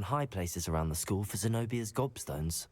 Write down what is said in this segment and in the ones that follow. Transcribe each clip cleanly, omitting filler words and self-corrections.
on high places around the school for Zenobia's gobstones.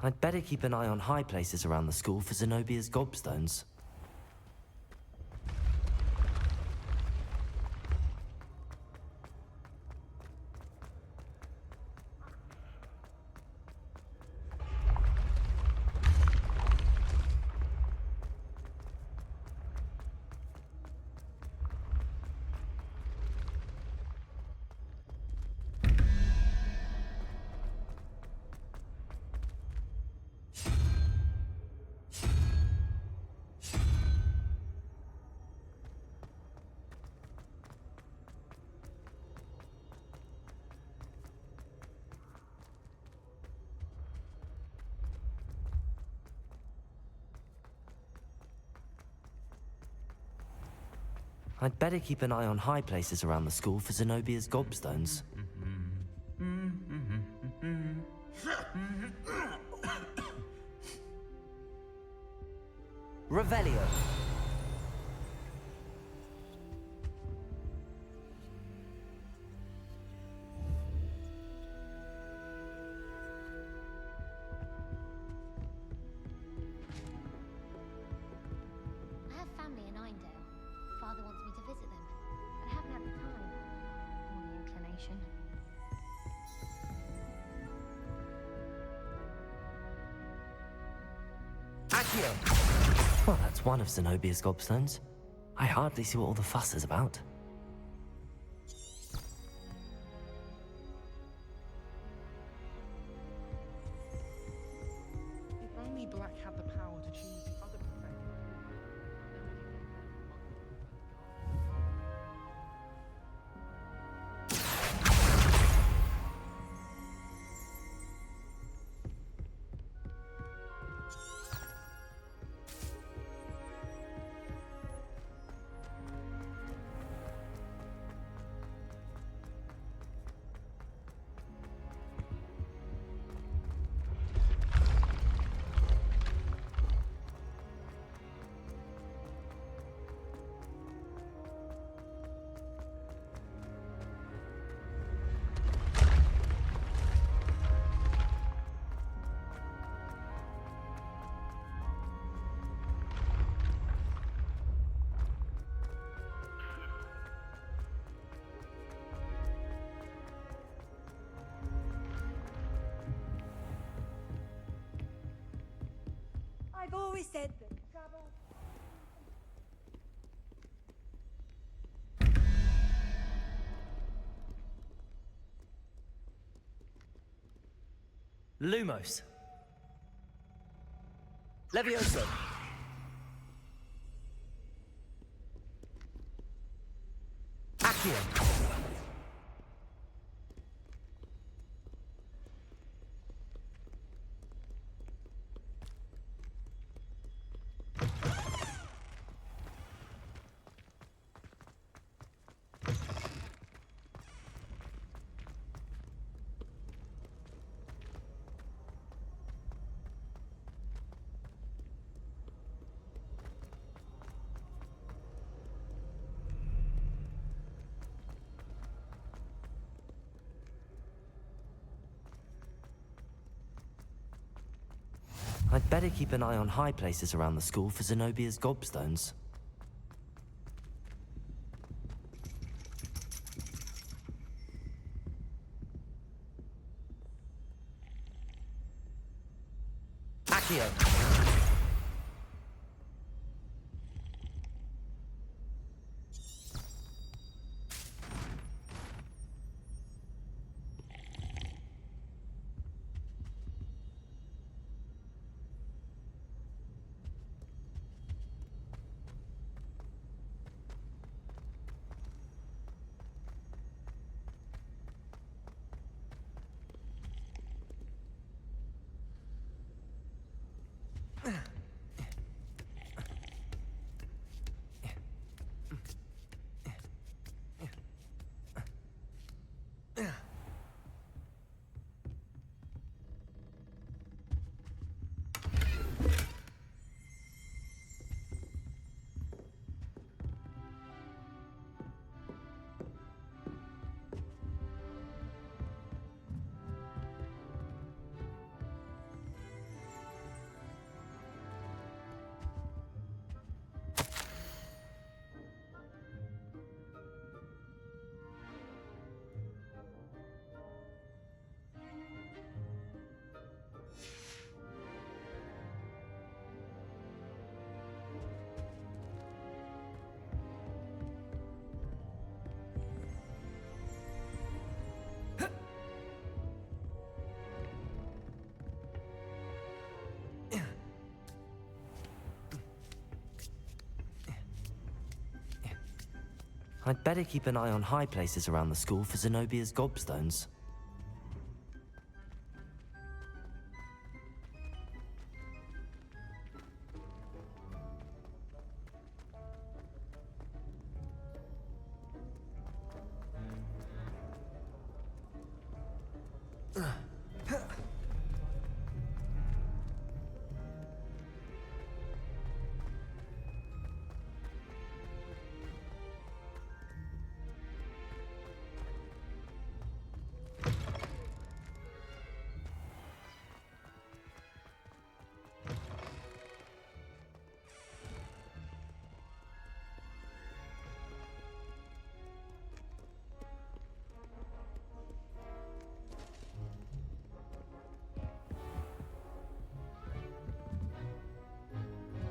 I'd better keep an eye on high places around the school for Zenobia's gobstones. I'd better keep an eye on high places around the school for Zenobia's gobstones. Revelio. I have family in Einedale. Father wants me to visit them, but I haven't had the time or the inclination. Well, that's one of Zenobia's gobstones. I hardly see what all the fuss is about. If only Black had the power to choose the other profession. I've always said that travel... Lumos. Levioso. Accio. I'd better keep an eye on high places around the school for Zenobia's gobstones. Accio! I'd better keep an eye on high places around the school for Zenobia's gobstones.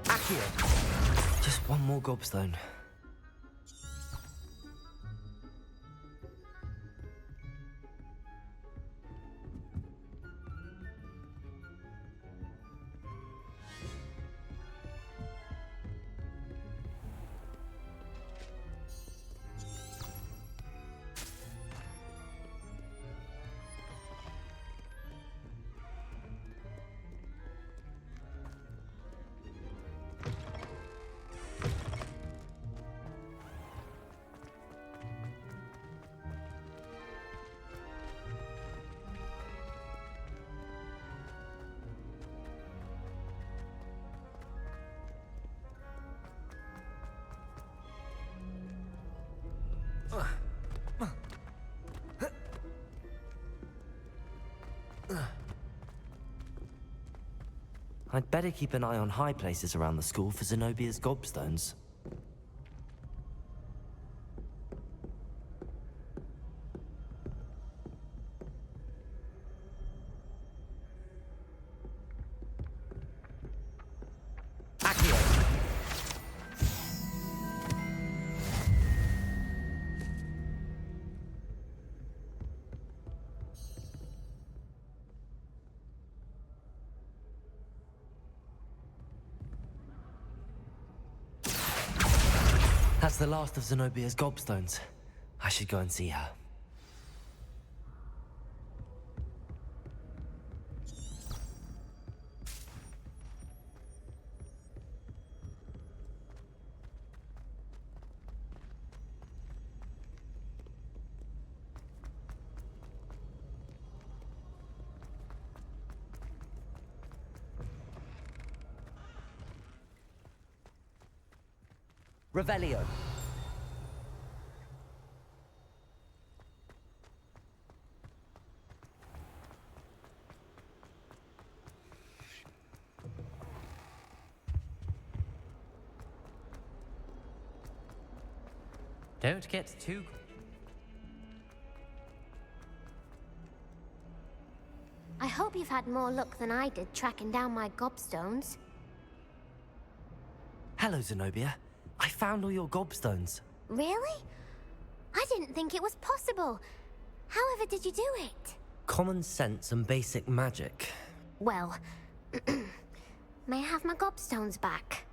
Accio! Just one more gobstone. I'd better keep an eye on high places around the school for Zenobia's gobstones. Accio! That's the last of Zenobia's gobstones. I should go and see her. Revelio. Don't get too... I hope you've had more luck than I did tracking down my gobstones. Hello, Zenobia. I found all your gobstones. Really? I didn't think it was possible. However did you do it? Common sense and basic magic. Well, may I have my gobstones back?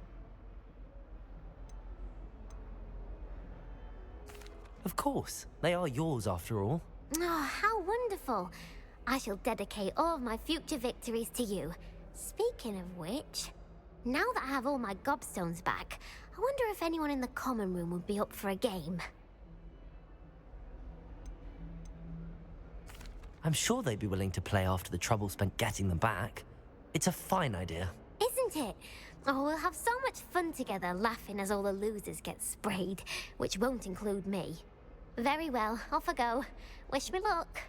Of course. They are yours after all. Oh, how wonderful. I shall dedicate all of my future victories to you. Speaking of which, now that I have all my gobstones back, I wonder if anyone in the common room would be up for a game. I'm sure they'd be willing to play after the trouble spent getting them back. It's a fine idea. Isn't it? Oh, we'll have so much fun together, laughing as all the losers get sprayed, which won't include me. Very well, off I go. Wish me luck.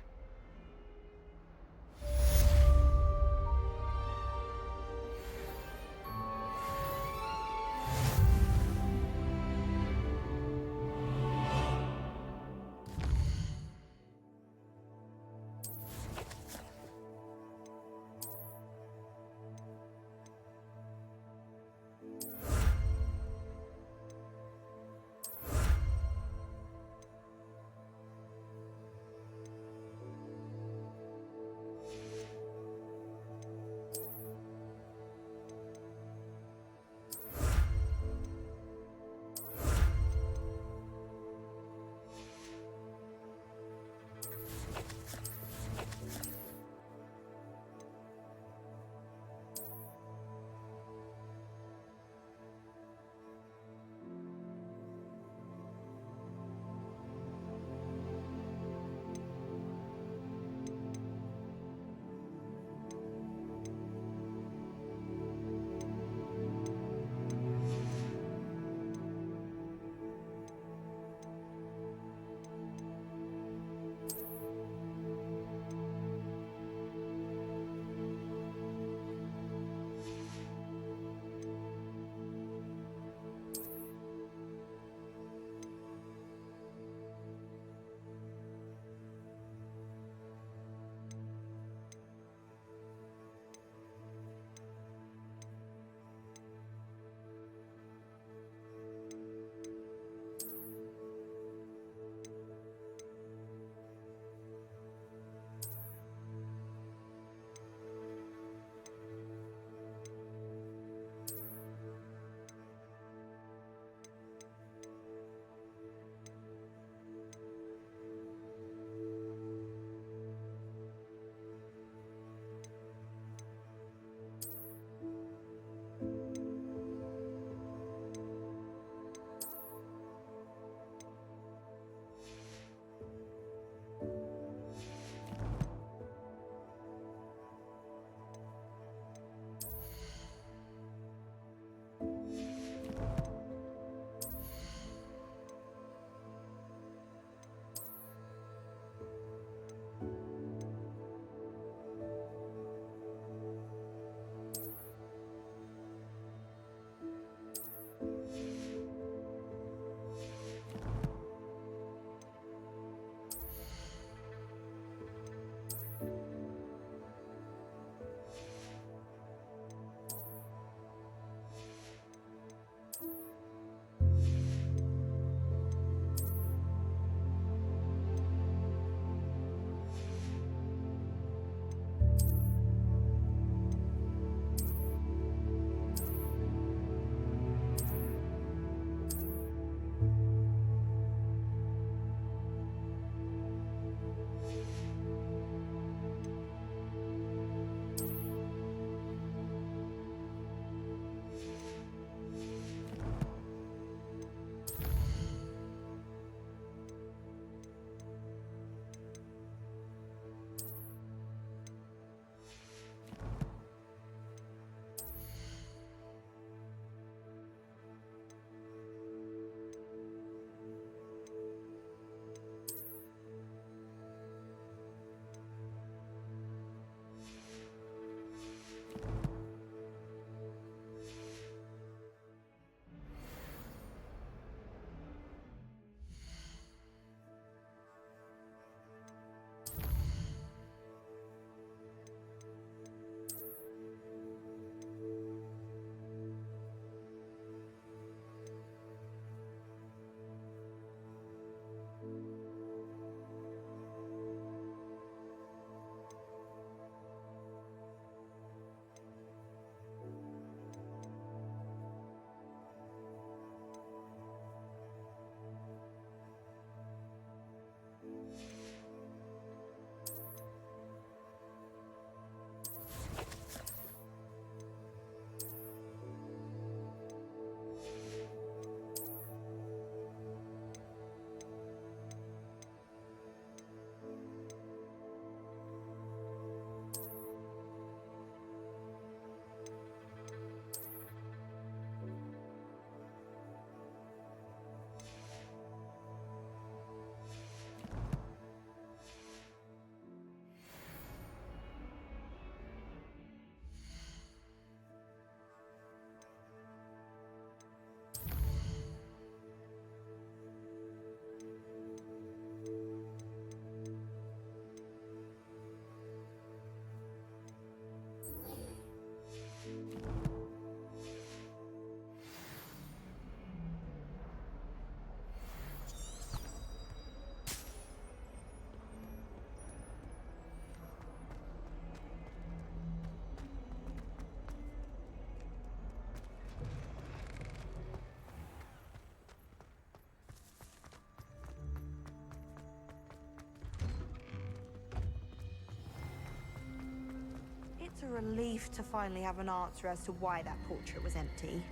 a relief to finally have an answer as to why that portrait was empty.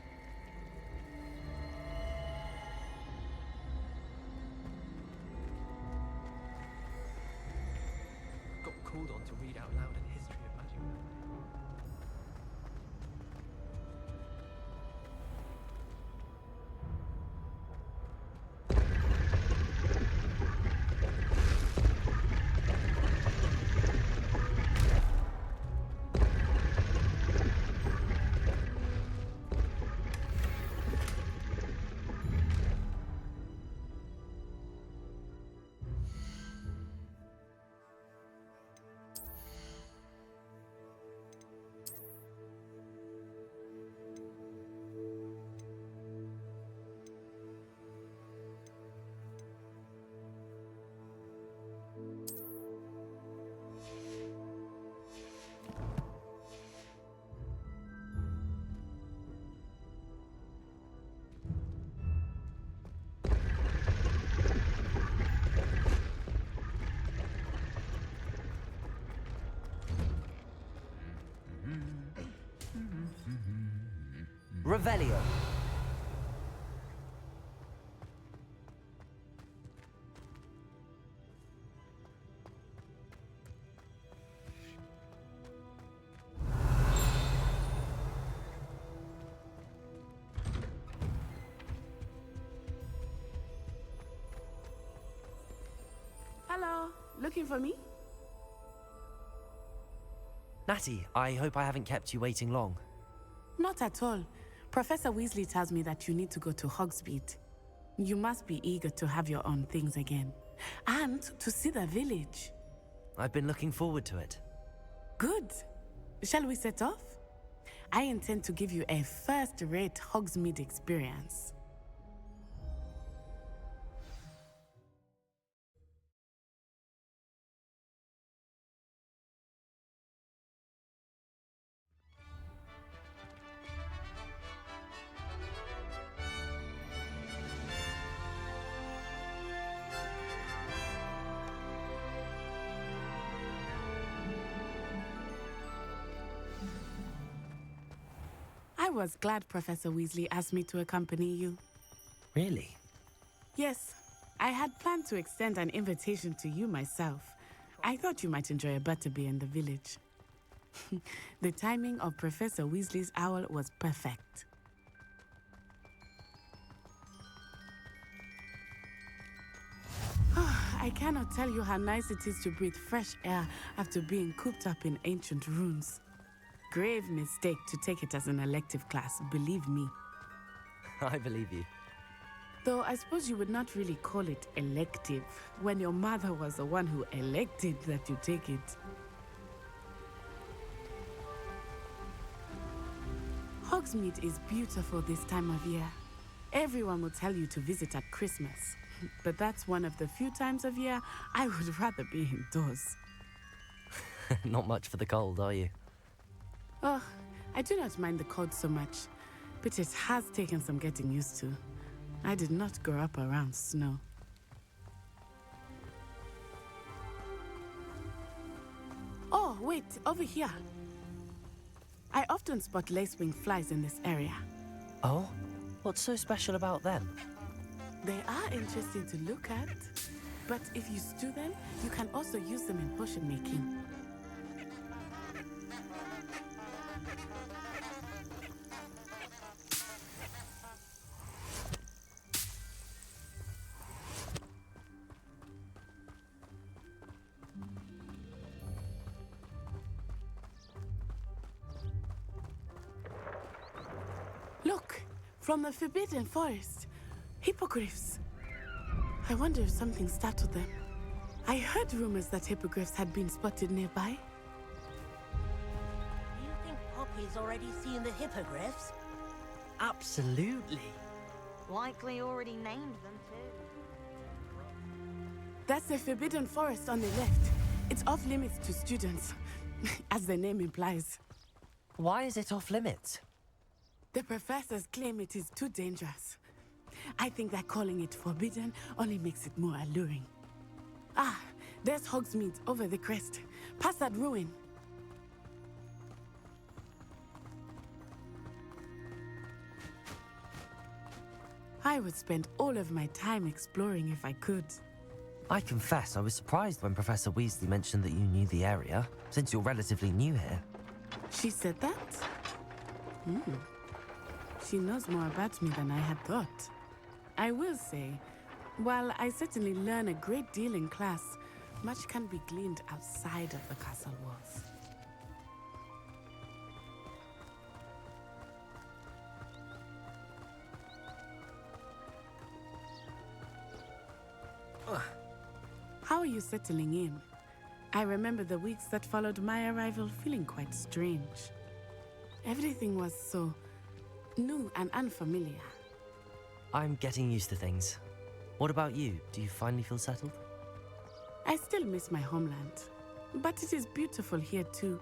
Got called on to read out loud an history of magic. Revelio. Hello, looking for me? Natty, I hope I haven't kept you waiting long. Not at all. Professor Weasley tells me that you need to go to Hogsmeade. You must be eager to have your own things again. And to see the village. I've been looking forward to it. Good. Shall we set off? I intend to give you a first-rate Hogsmeade experience. I was glad Professor Weasley asked me to accompany you. Really? Yes, I had planned to extend an invitation to you myself. I thought you might enjoy a butterbeer in the village. The timing of Professor Weasley's owl was perfect. I cannot tell you how nice it is to breathe fresh air after being cooped up in ancient ruins. Grave mistake to take it as an elective class, believe me. I believe you. Though I suppose you would not really call it elective when your mother was the one who elected that you take it. Hogsmeade is beautiful this time of year. Everyone will tell you to visit at Christmas, but that's one of the few times of year I would rather be indoors. Not much for the cold, are you? Oh, I do not mind the cold so much, but it has taken some getting used to. I did not grow up around snow. Oh, wait, over here. I often spot lacewing flies in this area. Oh? What's so special about them? They are interesting to look at, but if you stew them, you can also use them in potion making. Look, from the Forbidden Forest, hippogriffs. I wonder if something startled them. I heard rumors that hippogriffs had been spotted nearby. Do you think Poppy's already seen the hippogriffs? Absolutely. Likely already named them too. That's the Forbidden Forest on the left. It's off limits to students, as the name implies. Why is it off limits? The professors claim it is too dangerous. I think that calling it forbidden only makes it more alluring. Ah, there's Hogsmeade over the crest, past that ruin. I would spend all of my time exploring if I could. I confess I was surprised when Professor Weasley mentioned that you knew the area, since you're relatively new here. She said that? She knows more about me than I had thought. I will say, while I certainly learn a great deal in class, much can be gleaned outside of the castle walls. How are you settling in? I remember the weeks that followed my arrival feeling quite strange. Everything was so new and unfamiliar. I'm getting used to things. What about you? Do you finally feel settled? I still miss my homeland, but it is beautiful here too.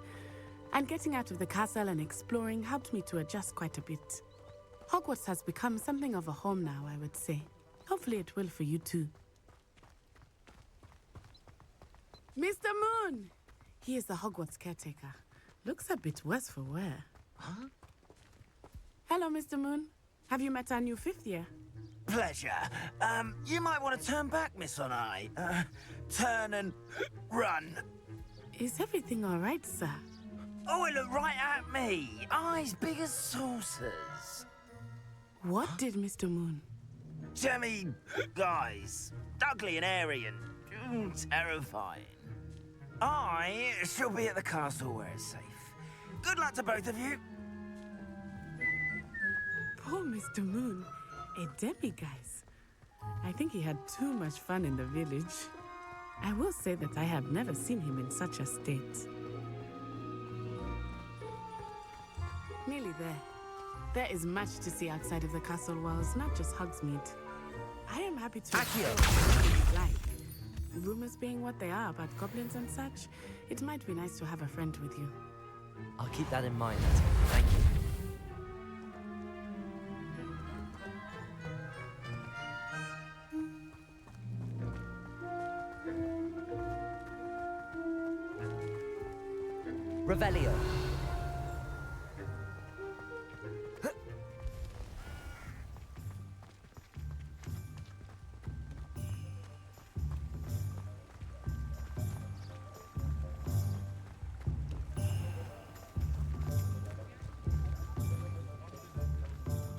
And getting out of the castle and exploring helped me to adjust quite a bit. Hogwarts has become something of a home now, I would say. Hopefully it will for you too. Mr. Moon! He is the Hogwarts caretaker. Looks a bit worse for wear. Huh? Hello, Mr. Moon. Have you met our new fifth year? Pleasure. You might want to turn back, Miss Onai. Turn and run. Is everything all right, sir? Oh, it looked right at me. Eyes big as saucers. What did Mr. Moon? Jemmy, guys. Ugly and airy and terrifying. I shall be at the castle where it's safe. Good luck to both of you. Poor Mr. Moon. A demiguise. I think he had too much fun in the village. I will say that I have never seen him in such a state. Nearly there. There is much to see outside of the castle walls, not just Hogsmeade. I am happy to explore what it's like. Rumors being what they are about goblins and such, it might be nice to have a friend with you. I'll keep that in mind. Thank you. Revelio.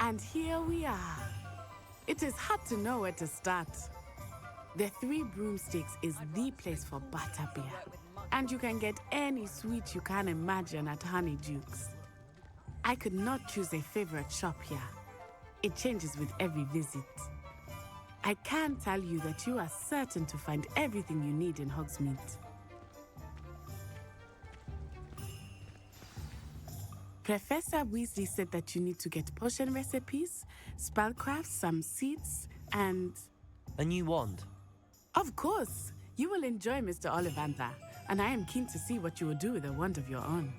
And here we are. It is hard to know where to start. The Three Broomsticks is the place for butterbeer. And you can get any sweet you can imagine at Honeydukes. I could not choose a favorite shop here. It changes with every visit. I can tell you that you are certain to find everything you need in Hogsmeade. Professor Weasley said that you need to get potion recipes, spellcrafts, some seeds, and... A new wand. Of course! You will enjoy Mr. Ollivander, and I am keen to see what you will do with a wand of your own.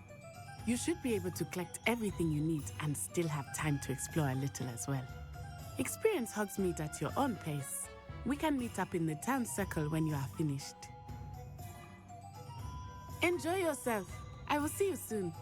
You should be able to collect everything you need and still have time to explore a little as well. Experience Hogsmeade at your own pace. We can meet up in the town circle when you are finished. Enjoy yourself. I will see you soon.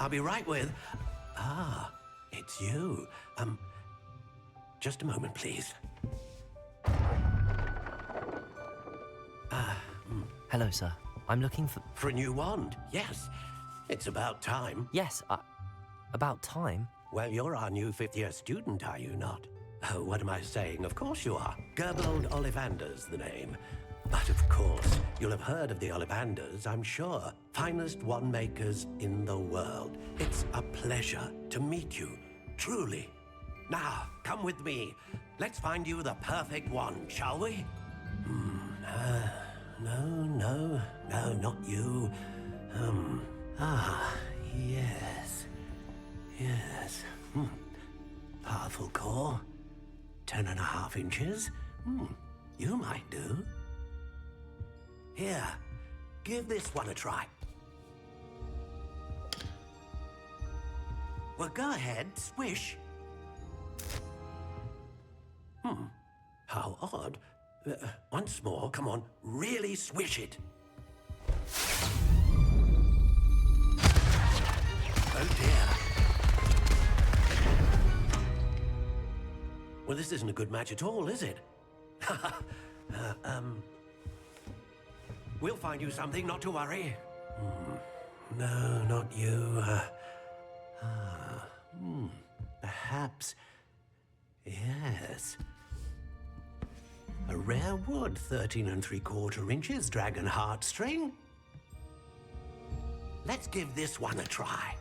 I'll be right with... Ah, it's you. Just a moment, please. Hello, sir. I'm looking for... For a new wand, yes. It's about time. Yes, about time. Well, you're our new fifth-year student, are you not? Oh, what am I saying? Of course you are. Gerbold Ollivander's the name. But of course, you'll have heard of the Ollivanders, I'm sure. Finest wand makers in the world. It's a pleasure to meet you, truly. Now, come with me. Let's find you the perfect wand, shall we? No, not you. Yes. Powerful core. 10.5 inches. You might do. Here, give this one a try. Well, go ahead, swish. How odd. Once more, come on, really swish it. Oh dear. Well, this isn't a good match at all, is it? We'll find you something, not to worry. No, not you. Perhaps. Yes. A rare wood, 13 3/4 inches, dragon heartstring. Let's give this one a try.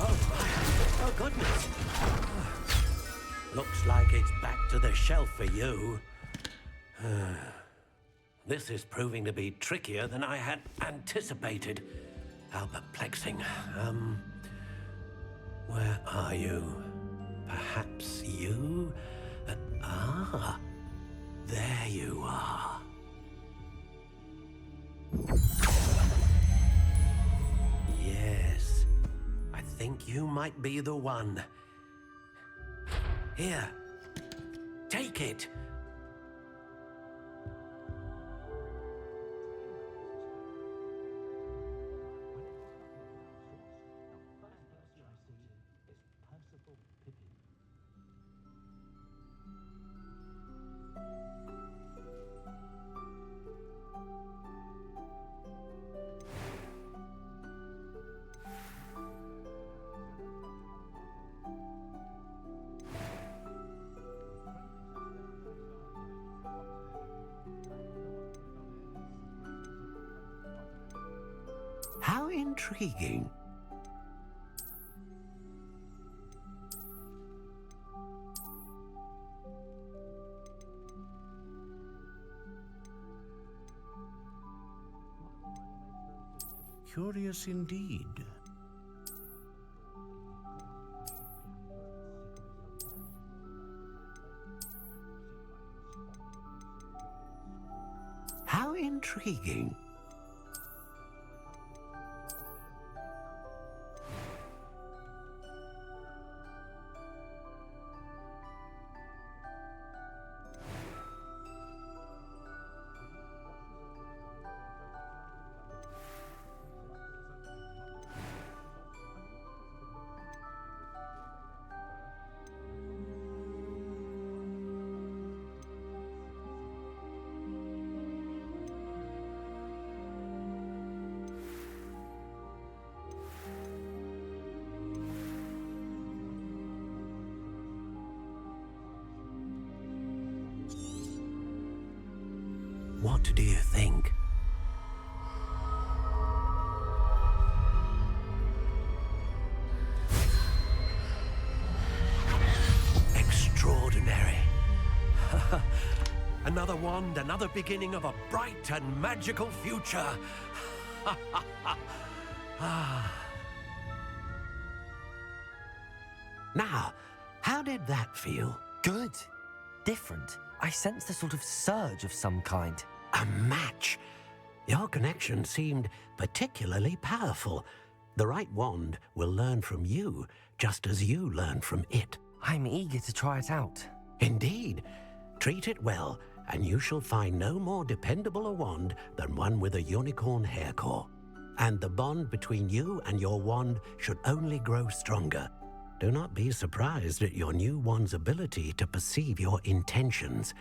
Oh, goodness. Looks like it's back to the shelf for you. This is proving to be trickier than I had anticipated. How perplexing. Where are you? Perhaps you? There you are. Yes, I think you might be the one. Here, take it. How intriguing. Curious indeed. How intriguing. What do you think? Extraordinary. Another wand, another beginning of a bright and magical future. Now, how did that feel? Good. Different. I sensed a sort of surge of some kind. A match. Your connection seemed particularly powerful. The right wand will learn from you, just as you learn from it. I'm eager to try it out. Indeed. Treat it well, and you shall find no more dependable a wand than one with a unicorn hair core. And the bond between you and your wand should only grow stronger. Do not be surprised at your new wand's ability to perceive your intentions,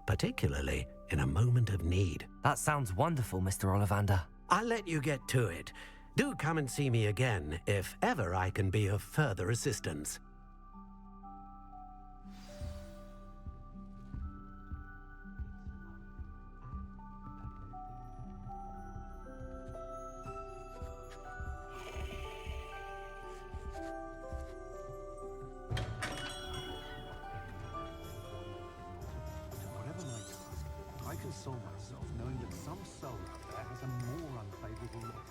particularly in a moment of need. That sounds wonderful, Mr. Ollivander. I'll let you get to it. Do come and see me again if ever I can be of further assistance. Whatever my task, I console myself knowing that some soul out there has a more unfavorable lot.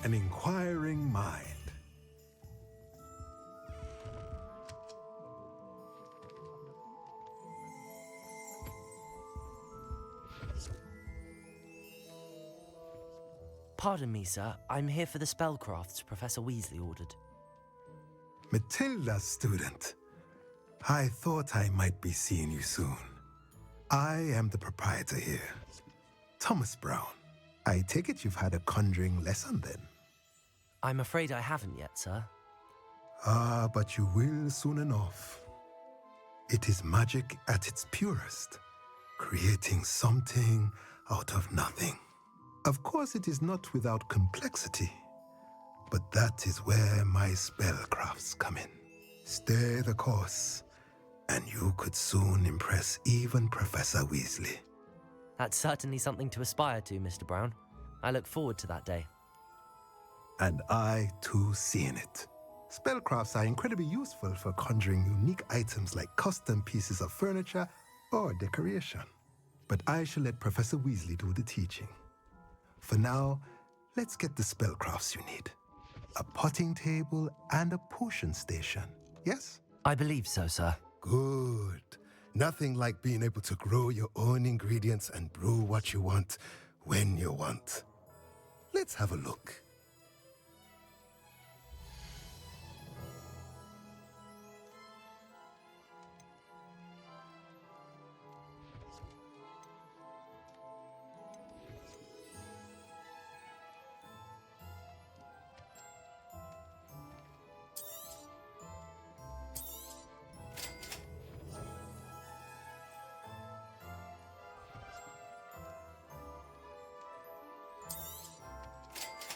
An inquiring mind. Pardon me, sir. I'm here for the spellcrafts Professor Weasley ordered. Matilda's student. I thought I might be seeing you soon. I am the proprietor here, Thomas Brown. I take it you've had a conjuring lesson then? I'm afraid I haven't yet, sir. Ah, but you will soon enough. It is magic at its purest, creating something out of nothing. Of course, it is not without complexity, but that is where my spellcrafts come in. Stay the course, and you could soon impress even Professor Weasley. That's certainly something to aspire to, Mr. Brown. I look forward to that day. And I, too, seeing it. Spellcrafts are incredibly useful for conjuring unique items like custom pieces of furniture or decoration. But I shall let Professor Weasley do the teaching. For now, let's get the spellcrafts you need. A potting table and a potion station, yes? I believe so, sir. Good. Nothing like being able to grow your own ingredients and brew what you want when you want. Let's have a look.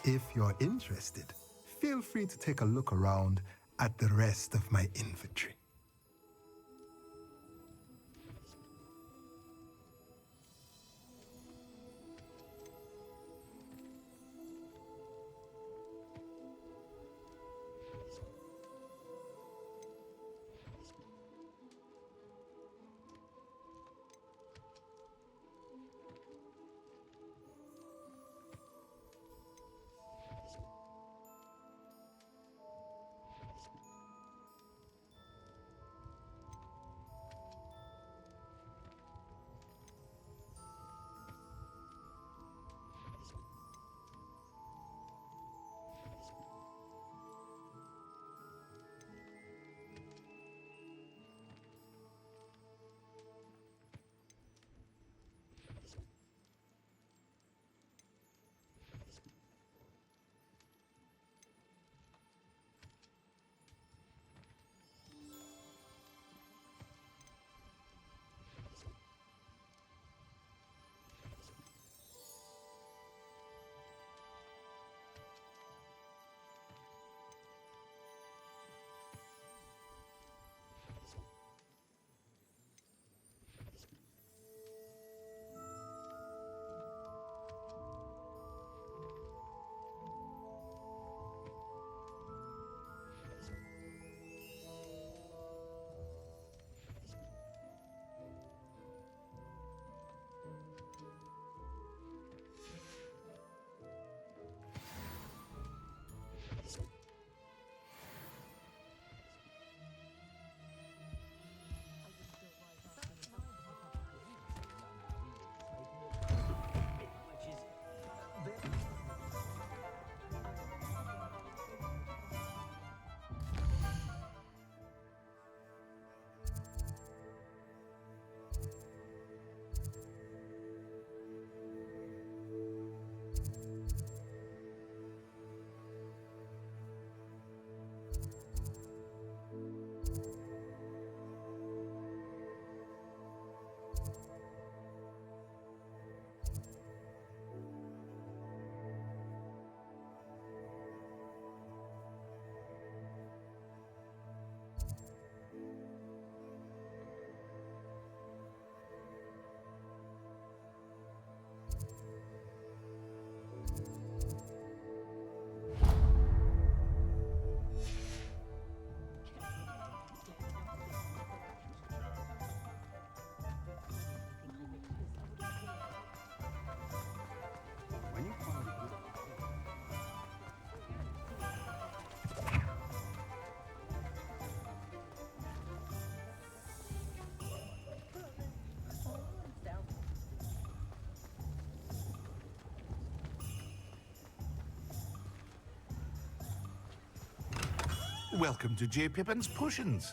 If you're interested, feel free to take a look around at the rest of my inventory. Welcome to J. Pippin's Potions.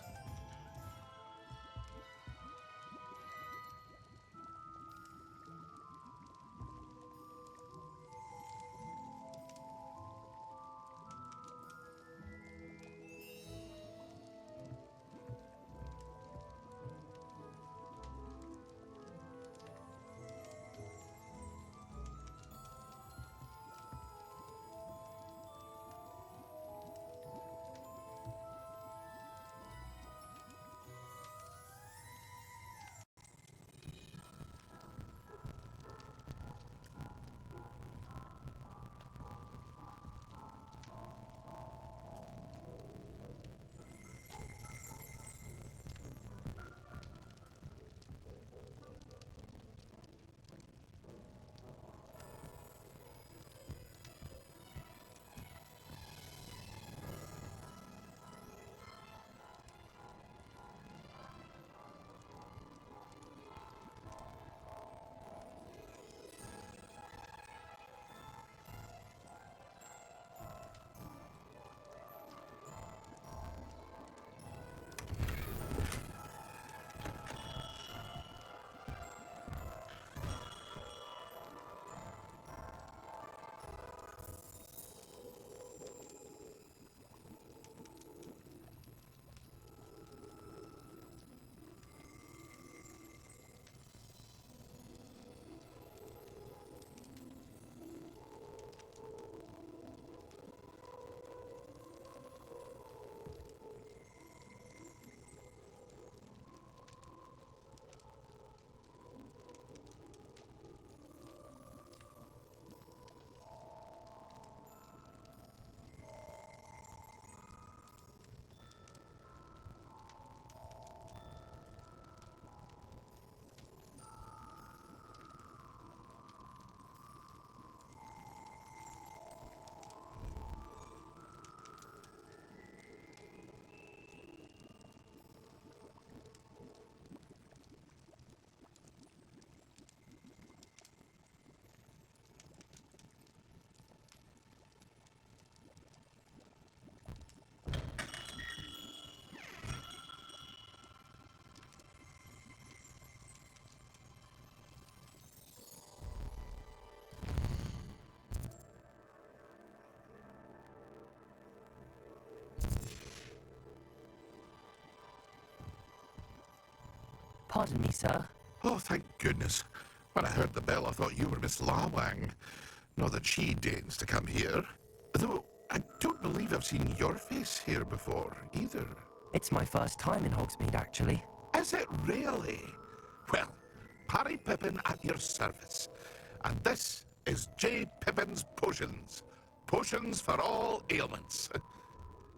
Pardon me, sir. Oh, thank goodness. When I heard the bell, I thought you were Miss Lawang. Not that she deigns to come here. Though, I don't believe I've seen your face here before, either. It's my first time in Hogsmeade, actually. Is it really? Well, Parry Pippin at your service. And this is J. Pippin's Potions. Potions for all ailments.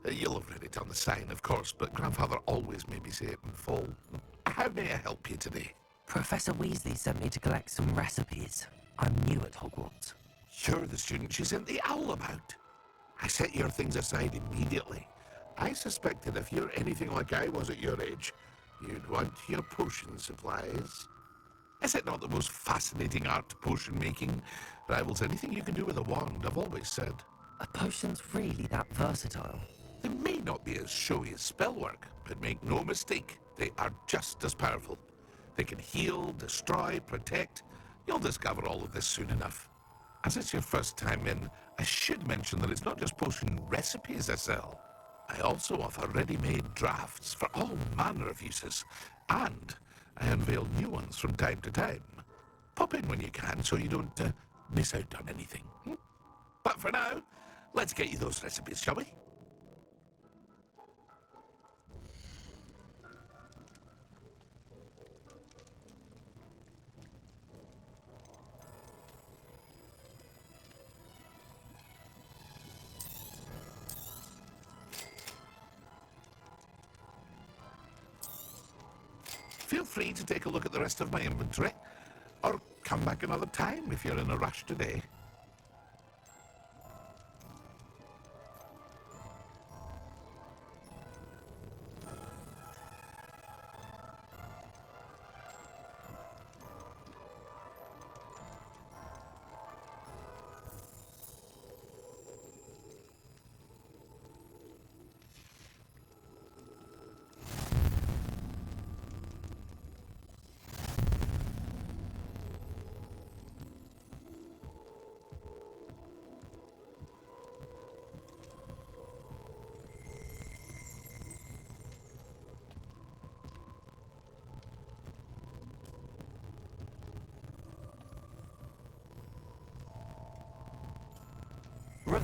You'll have read it on the sign, of course, but Grandfather always made me say it in full. How may I help you today? Professor Weasley sent me to collect some recipes. I'm new at Hogwarts. You're the student she sent the owl about. I set your things aside immediately. I suspected if you're anything like I was at your age, you'd want your potion supplies. Is it not the most fascinating art, potion making? Rivals anything you can do with a wand, I've always said. Are potions really that versatile? They may not be as showy as spellwork, but make no mistake, they are just as powerful. They can heal, destroy, protect. You'll discover all of this soon enough. As it's your first time in, I should mention that it's not just potion recipes I sell. I also offer ready-made drafts for all manner of uses, and I unveil new ones from time to time. Pop in when you can so you don't miss out on anything. But for now, let's get you those recipes, shall we? Feel free to take a look at the rest of my inventory, or come back another time if you're in a rush today.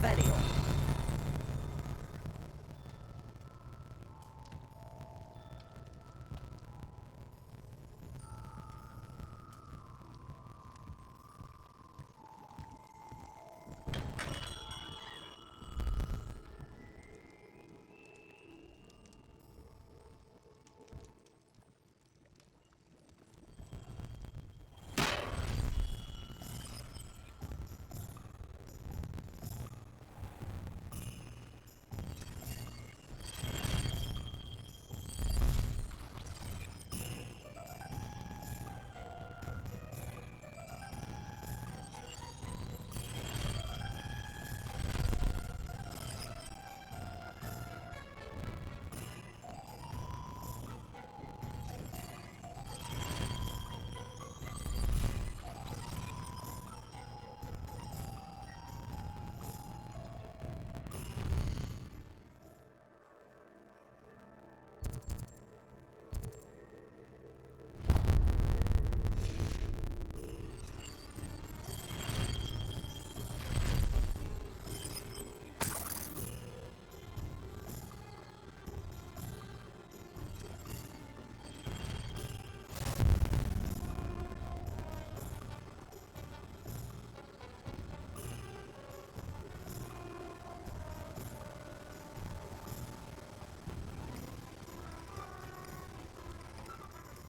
Revelio.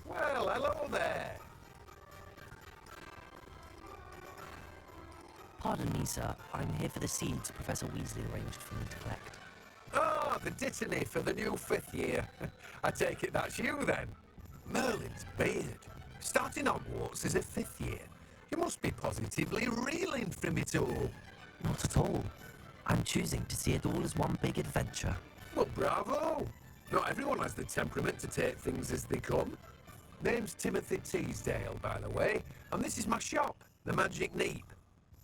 Well, hello there. Pardon me, sir. I'm here for the seeds Professor Weasley arranged for me to collect. Ah, the dittany for the new fifth year. I take it that's you then. Merlin's beard. Starting Hogwarts as a fifth year. You must be positively reeling from it all. Not at all. I'm choosing to see it all as one big adventure. Well, bravo. Not everyone has the temperament to take things as they come. Name's Timothy Teasdale, by the way, and this is my shop, the Magic Neep.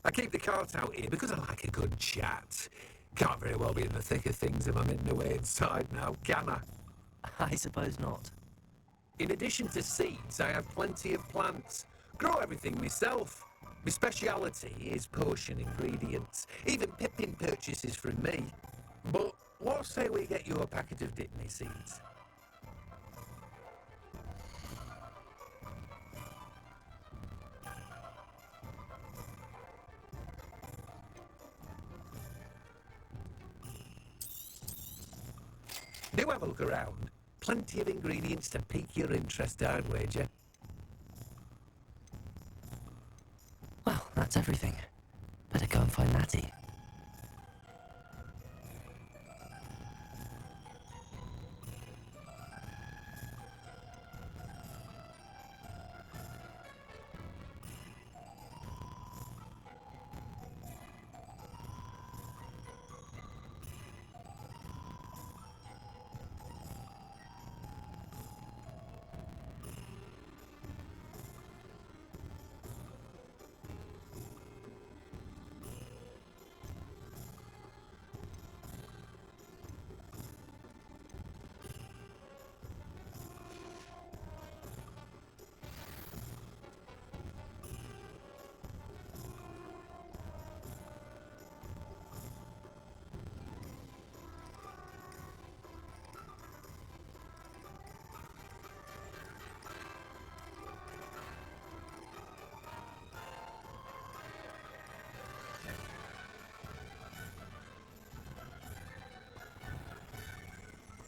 I keep the cart out here because I like a good chat. Can't very well be in the thick of things if I'm in the way inside now, can I? I suppose not. In addition to seeds, I have plenty of plants. Grow everything myself. My speciality is potion ingredients. Even Pippin purchases from me. But what say we get you a packet of Dittany seeds? Do have a look around. Plenty of ingredients to pique your interest, I'd wager. Well, that's everything. Better go and find Natty.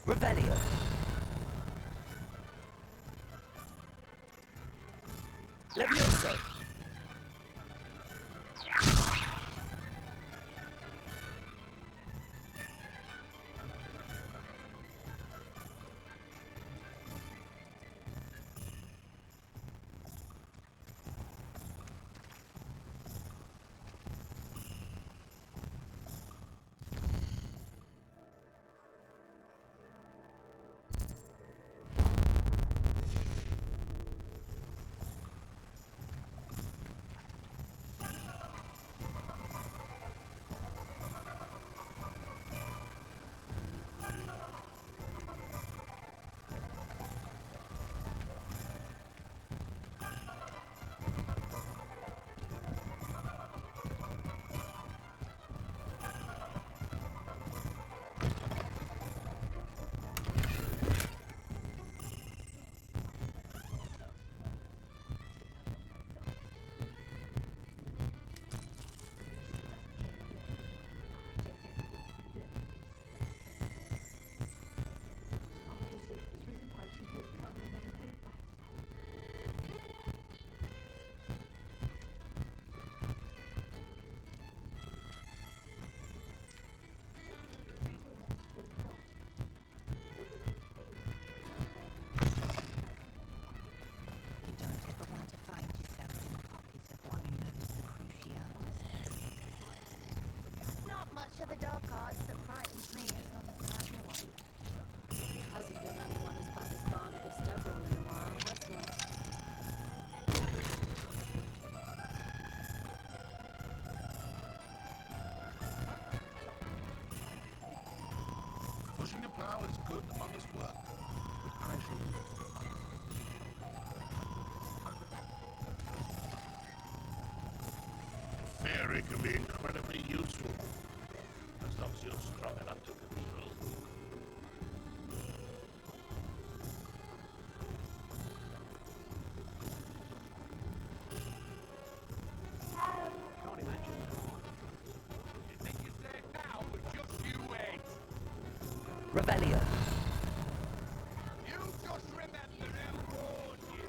Revelio. Levioso. good honest work. I shall Fairy can be incredibly useful, as long as you're strong enough to control. Can't imagine. You think you're safe now, but just you wait. Revelio. You just remember who warned you.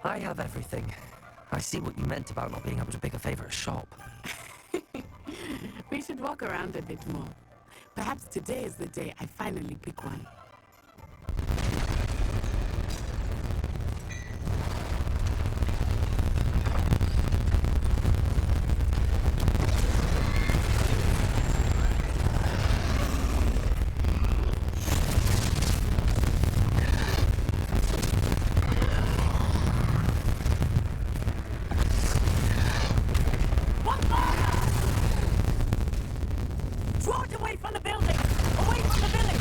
I have everything. I see what you meant about not being able to pick a favorite shop. We should walk around a bit more. Perhaps today is the day I finally pick one. Draw it away from the building! Away from the village!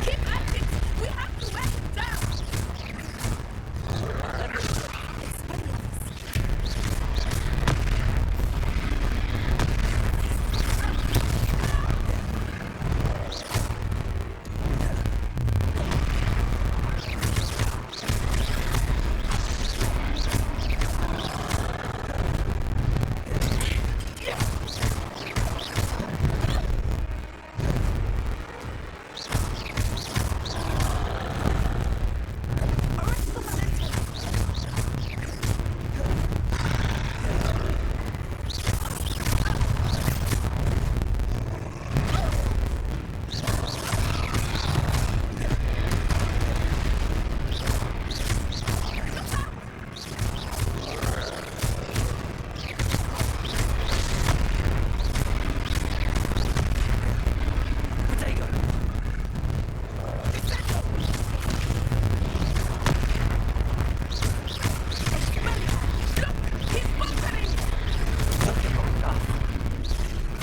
Keep at it! We have to wear him down!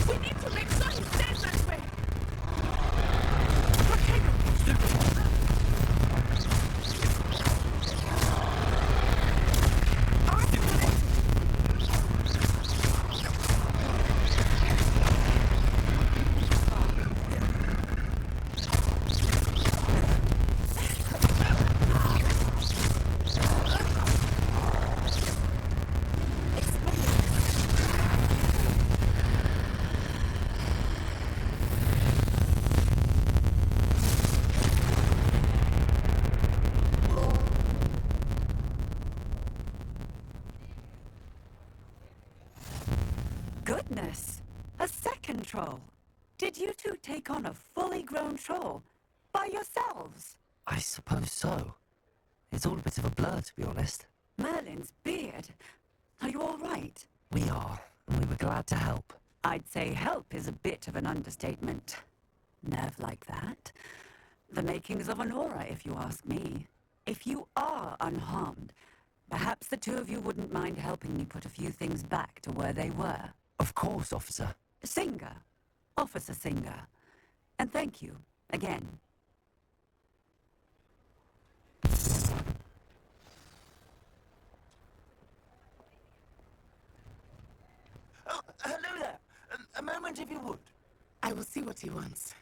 We need to make sure he stays that way! Goodness! A second troll! Did you two take on a fully grown troll? By yourselves? I suppose so. It's all a bit of a blur, to be honest. Merlin's beard. Are you all right? We are, and we were glad to help. I'd say help is a bit of an understatement. Nerve like that. The makings of an aura, if you ask me. If you are unharmed, Perhaps the two of you wouldn't mind helping me put a few things back to where they were. Of course, officer. Singer. Officer Singer. And thank you, again. Oh, hello there. A moment, if you would. I will see what he wants.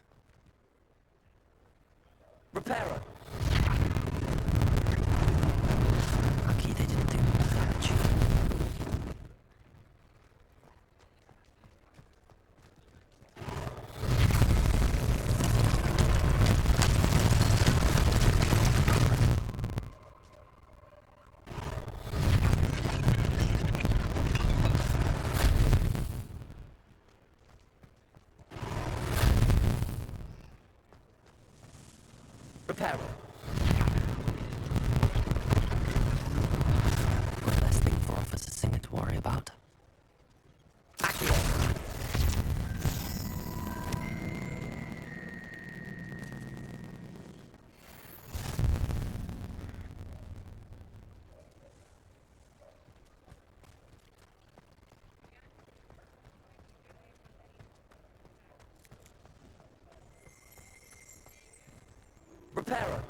Repairer. Lucky they didn't do more damage. Repairer. One less thing for Officer Singer to worry about. Repairer.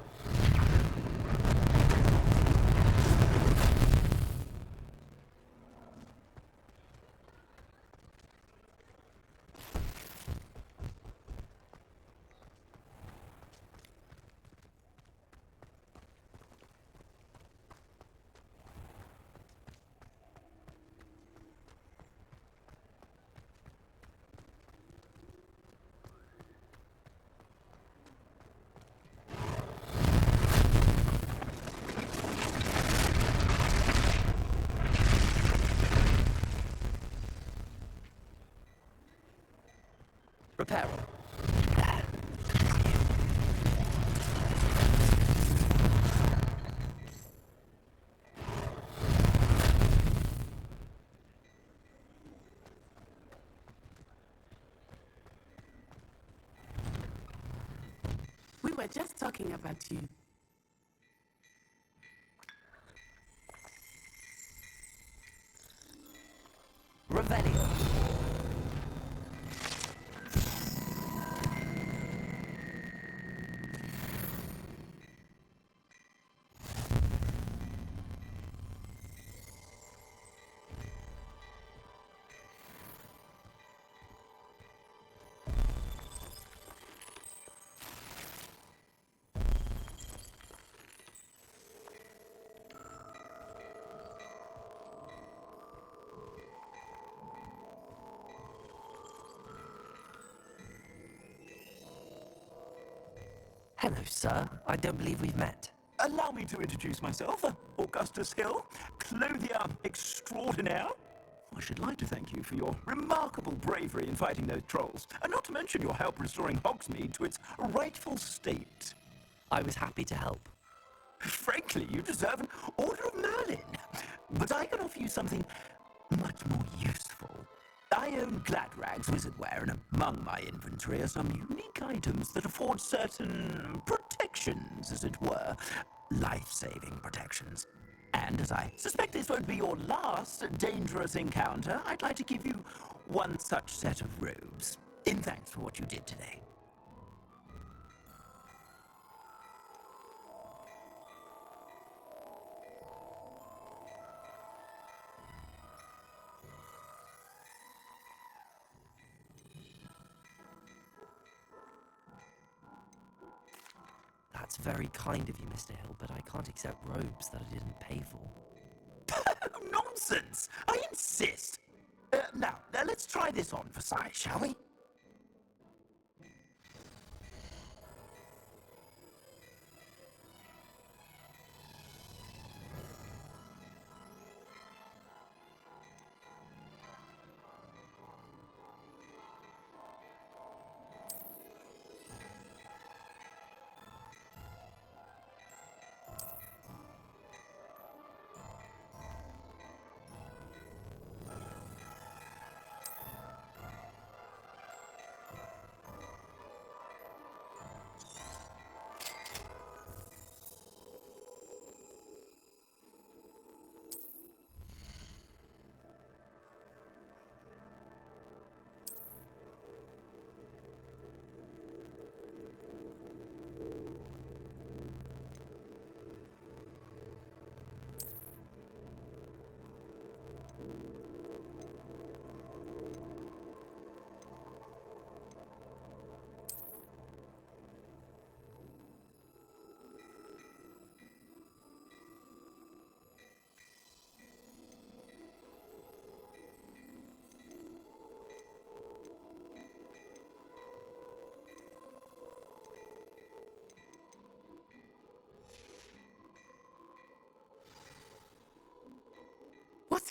Repairer. We were just talking about you. Revelio. Hello, sir. I don't believe we've met. Allow me to introduce myself, Augustus Hill, clothier extraordinaire. I should like to thank you for your remarkable bravery in fighting those trolls, and not to mention your help restoring Hogsmeade to its rightful state. I was happy to help. Frankly, you deserve an Order of Merlin. But I can offer you something much more useful. I own Gladrag's wizardware, and among my inventory are some unique items that afford certain protections, as it were. Life-saving protections. And as I suspect this won't be your last dangerous encounter, I'd like to give you one such set of robes, in thanks for what you did today. That's very kind of you, Mr. Hill, but I can't accept robes that I didn't pay for. Nonsense! I insist! Now, let's try this on for size, shall we?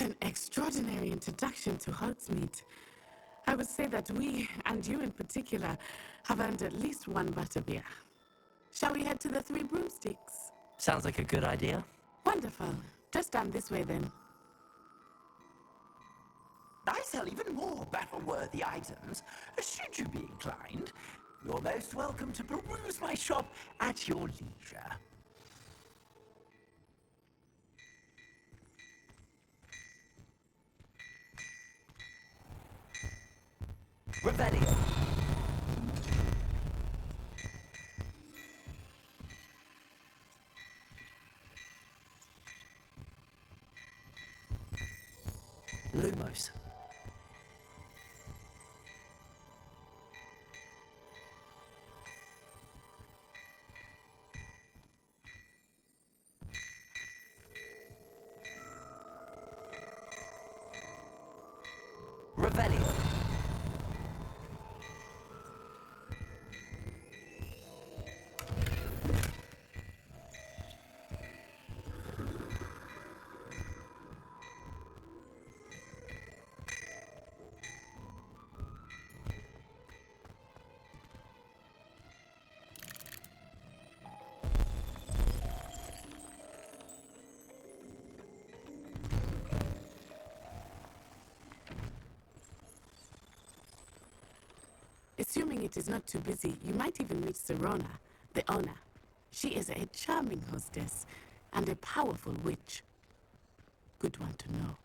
What an extraordinary introduction to Hogsmeade. I would say that we, and you in particular, have earned at least one butterbeer. Shall we head to the Three Broomsticks? Sounds like a good idea. Wonderful. Just down this way then. I sell even more battle-worthy items. Should you be inclined, you're most welcome to peruse my shop at your leisure. Revelio. Lumos. Revelio. Assuming it is not too busy, you might even meet Serona, the owner. She is a charming hostess and a powerful witch. Good one to know.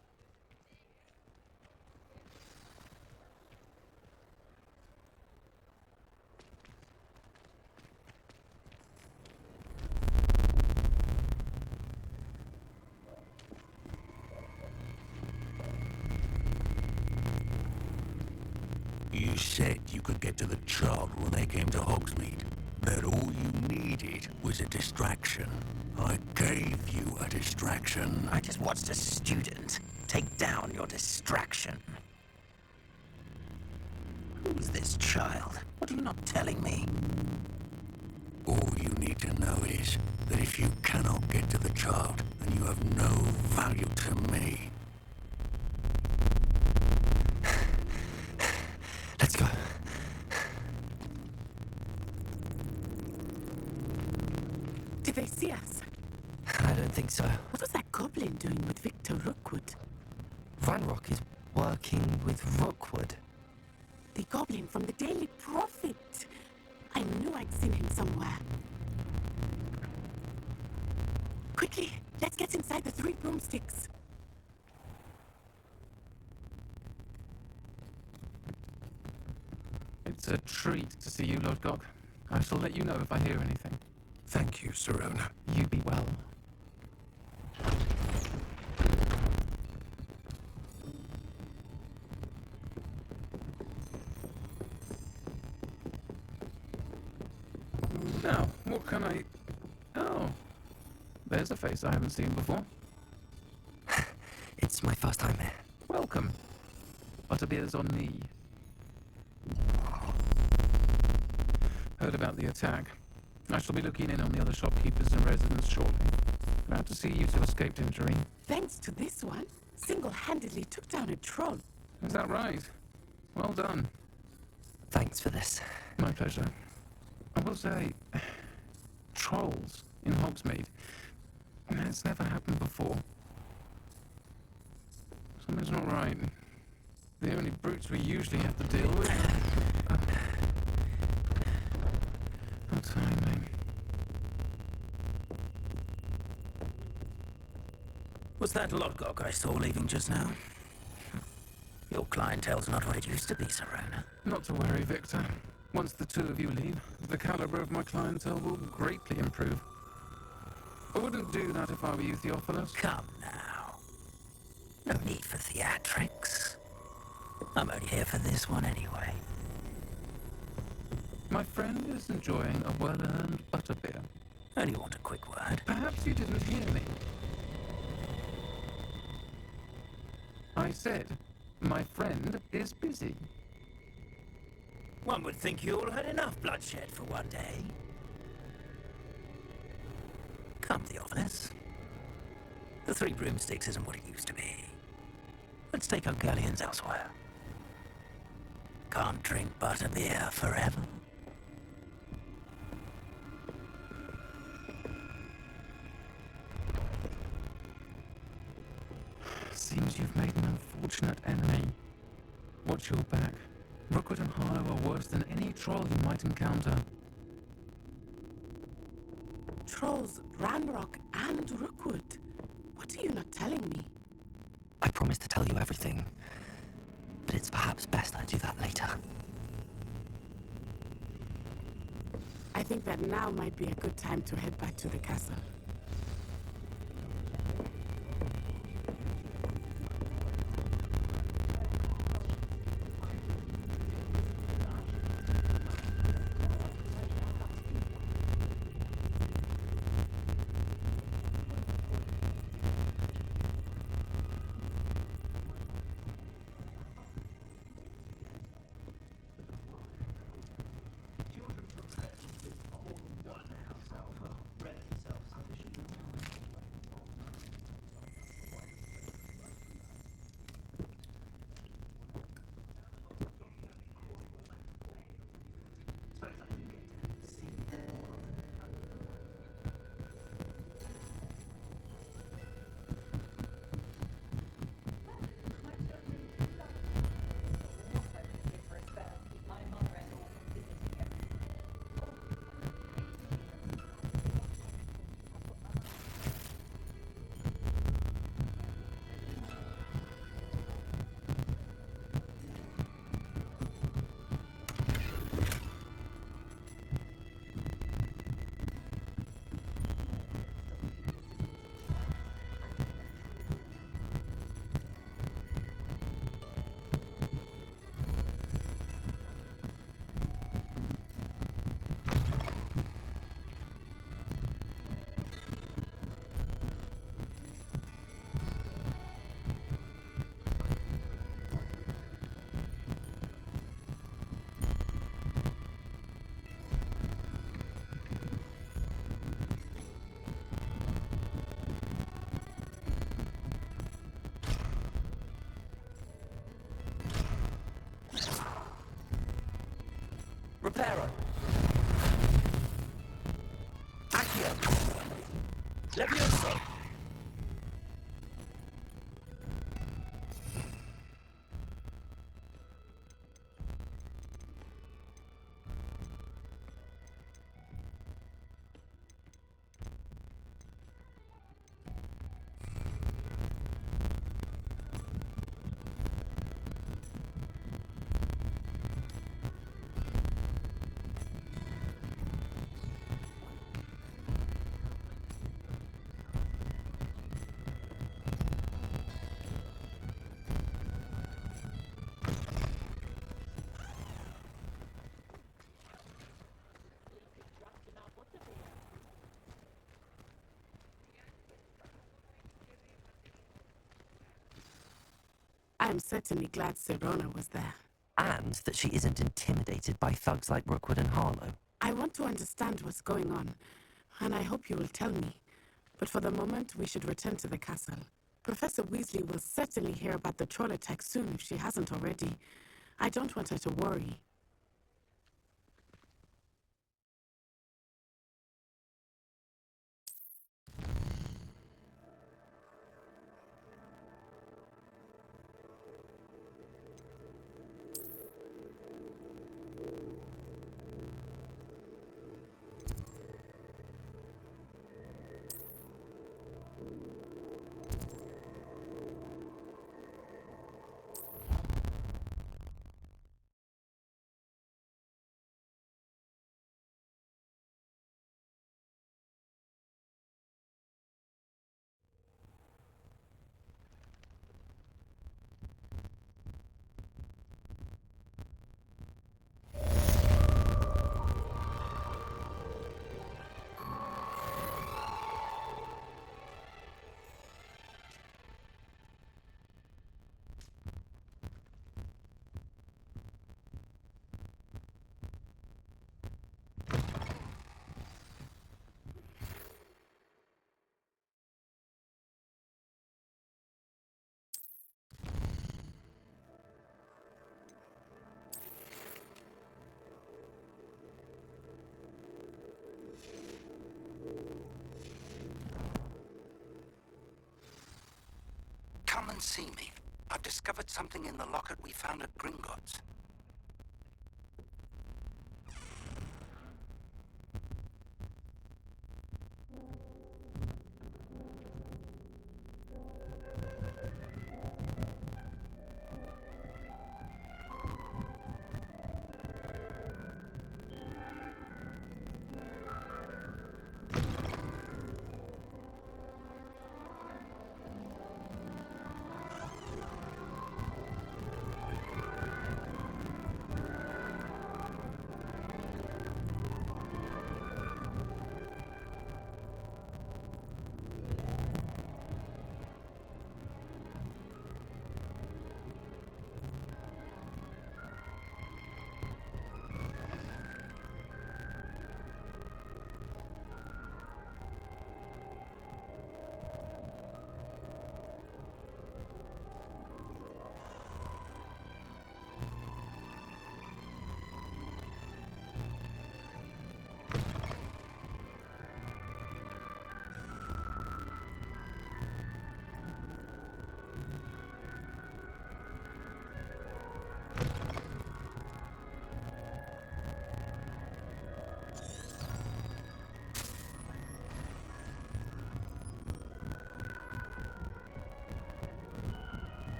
You said you could get to the child when they came to Hogsmeade. That all you needed was a distraction. I gave you a distraction. I just watched a student take down your distraction. Who's this child? What are you not telling me? All you need to know is that if you cannot get to the child, then you have no value to me. Let's go. Did they see us? I don't think so. What was that goblin doing with Victor Rookwood? Ranrock is working with Rookwood. The goblin from the Daily Prophet. I knew I'd seen him somewhere. Quickly, let's get inside the Three Broomsticks. It's a treat to see you, Lord Gog. I shall let you know if I hear anything. Thank you, Serona. You be well. Now, what can I... Oh, there's a face I haven't seen before. It's my first time here. Welcome. Butterbeer's on me. Heard about the attack. I shall be looking in on the other shopkeepers and residents shortly. Glad to see you two escaped injury. Thanks to this one, single-handedly took down a troll. Is that right? Well done. Thanks for this. My pleasure. I will say, trolls in Hogsmeade. It's never happened before. Something's not right. The only brutes we usually have to deal with. No timing. Was that Lodgok I saw leaving just now? Your clientele's not what it used to be, Serona. Not to worry, Victor. Once the two of you leave, the caliber of my clientele will greatly improve. I wouldn't do that if I were you, Theophilus. Come now. No need for theatrics. I'm only here for this one anyway. My friend is enjoying a well-earned butterbeer. Only want a quick word. Perhaps you didn't hear me. I said, my friend is busy. One would think you all had enough bloodshed for one day. Come, Theophilus. The Three Broomsticks isn't what it used to be. Let's take our galleons elsewhere. Can't drink butterbeer forever. Seems you've made an unfortunate enemy. Watch your back. Rookwood and Harlow are worse than any troll you might encounter. Trolls, Ranrock, and Rookwood. What are you not telling me? I promised to tell you everything, but it's perhaps best I do that later. I think that now might be a good time to head back to the castle. Reparo. Accio. Levioso. I'm certainly glad Sirona was there. And that she isn't intimidated by thugs like Rookwood and Harlow. I want to understand what's going on, and I hope you will tell me. But for the moment, we should return to the castle. Professor Weasley will certainly hear about the troll attack soon if she hasn't already. I don't want her to worry. and see me. I've discovered something in the locket we found at Gringotts.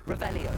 Revelio.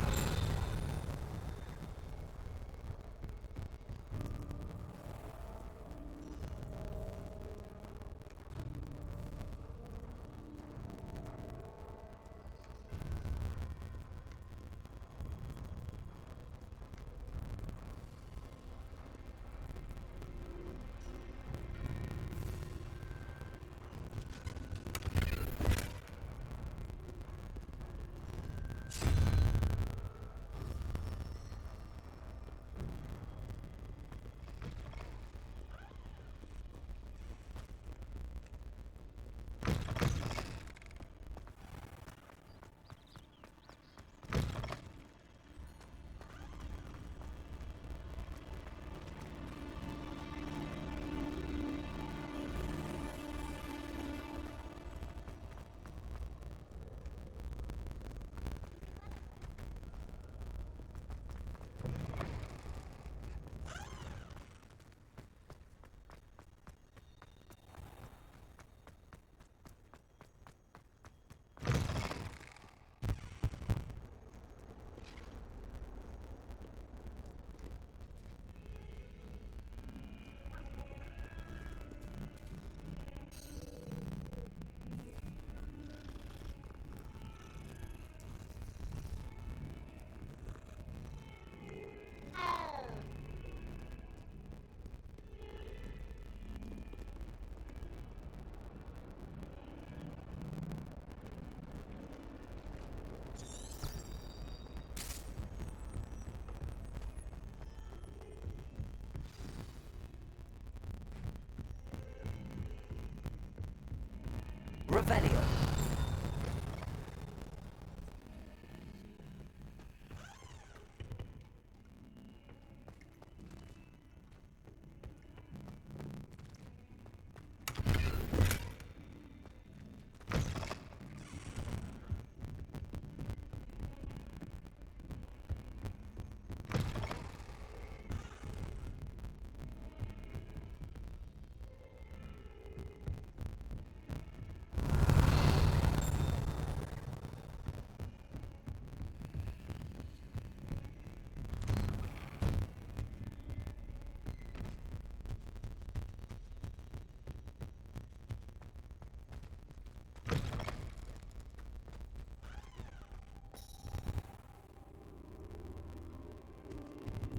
Revelio.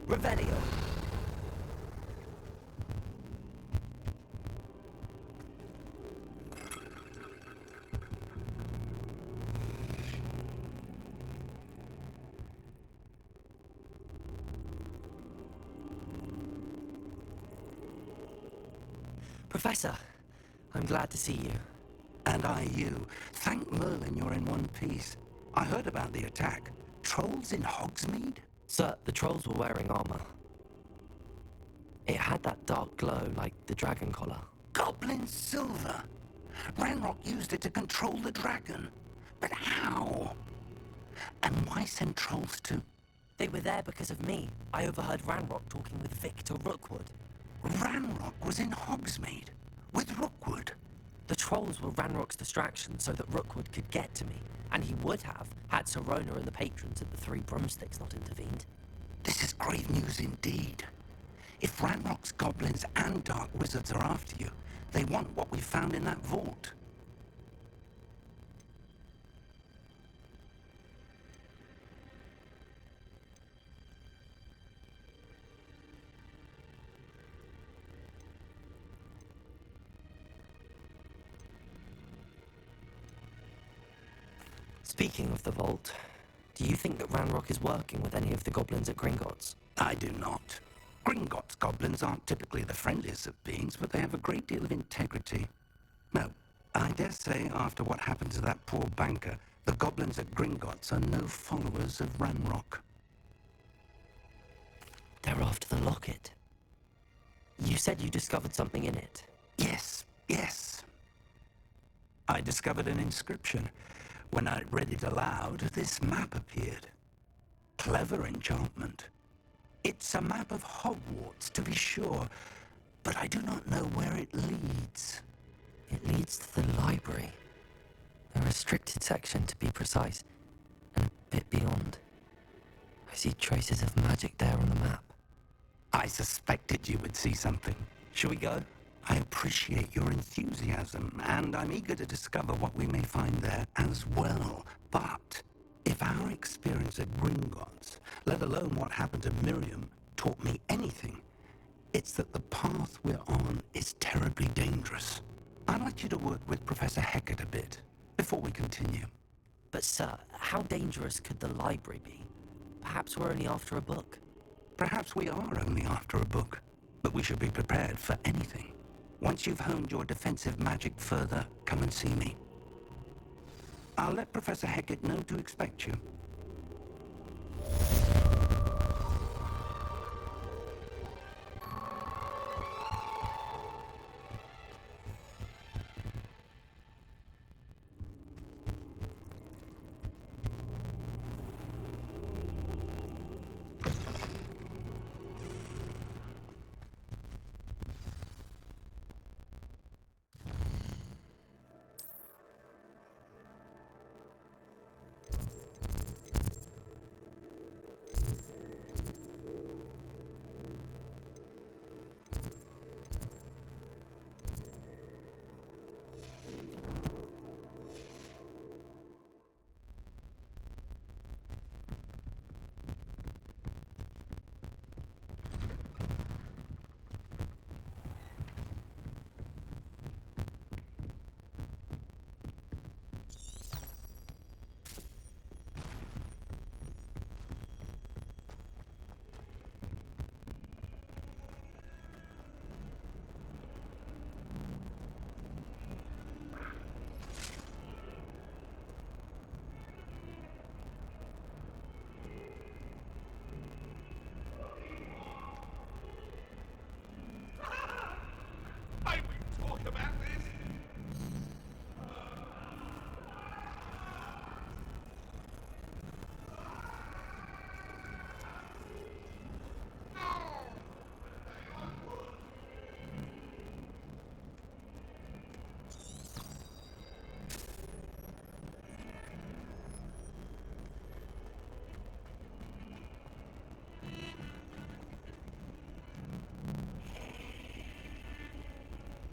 Revelio. Professor, I'm glad to see you. And I you. Thank Merlin you're in one piece. I heard about the attack. Trolls in Hogsmeade? Sir, the trolls were wearing armor. It had that dark glow like the dragon collar. Goblin silver. Ranrock used it to control the dragon. But how? And why send trolls to... They were there because of me. I overheard Ranrock talking with Victor Rookwood. Ranrock was in Hogsmeade with Rookwood. The trolls were Ranrock's distraction so that Rookwood could get to me, and he would have had Serona and the patrons at the Three Broomsticks not intervened. This is grave news indeed. If Ranrock's goblins and dark wizards are after you, they want what we found in that vault. Speaking of the vault, do you think that Ranrock is working with any of the goblins at Gringotts? I do not. Gringotts goblins aren't typically the friendliest of beings, but they have a great deal of integrity. No, I dare say after what happened to that poor banker, the goblins at Gringotts are no followers of Ranrock. They're after the locket. You said you discovered something in it. Yes. I discovered an inscription. When I read it aloud, this map appeared. Clever enchantment. It's a map of Hogwarts, to be sure, but I do not know where it leads. It leads to the library. A restricted section, to be precise, and a bit beyond. I see traces of magic there on the map. I suspected you would see something. Shall we go? I appreciate your enthusiasm, and I'm eager to discover what we may find there as well. But if our experience at Gringotts, let alone what happened to Miriam, taught me anything, it's that the path we're on is terribly dangerous. I'd like you to work with Professor Hecat a bit before we continue. But sir, how dangerous could the library be? Perhaps we're only after a book. Perhaps we are only after a book, but we should be prepared for anything. Once you've honed your defensive magic further, come and see me. I'll let Professor Hecat know to expect you.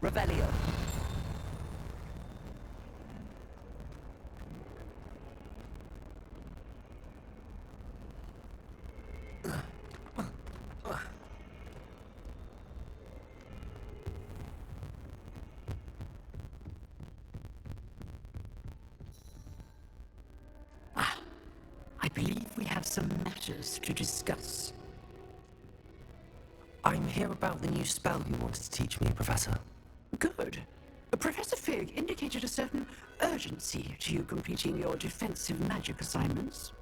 Revelio. I believe we have some matters to discuss. I'm here about the new spell you wanted to teach me, Professor. Good. Professor Fig indicated a certain urgency to you completing your defensive magic assignments.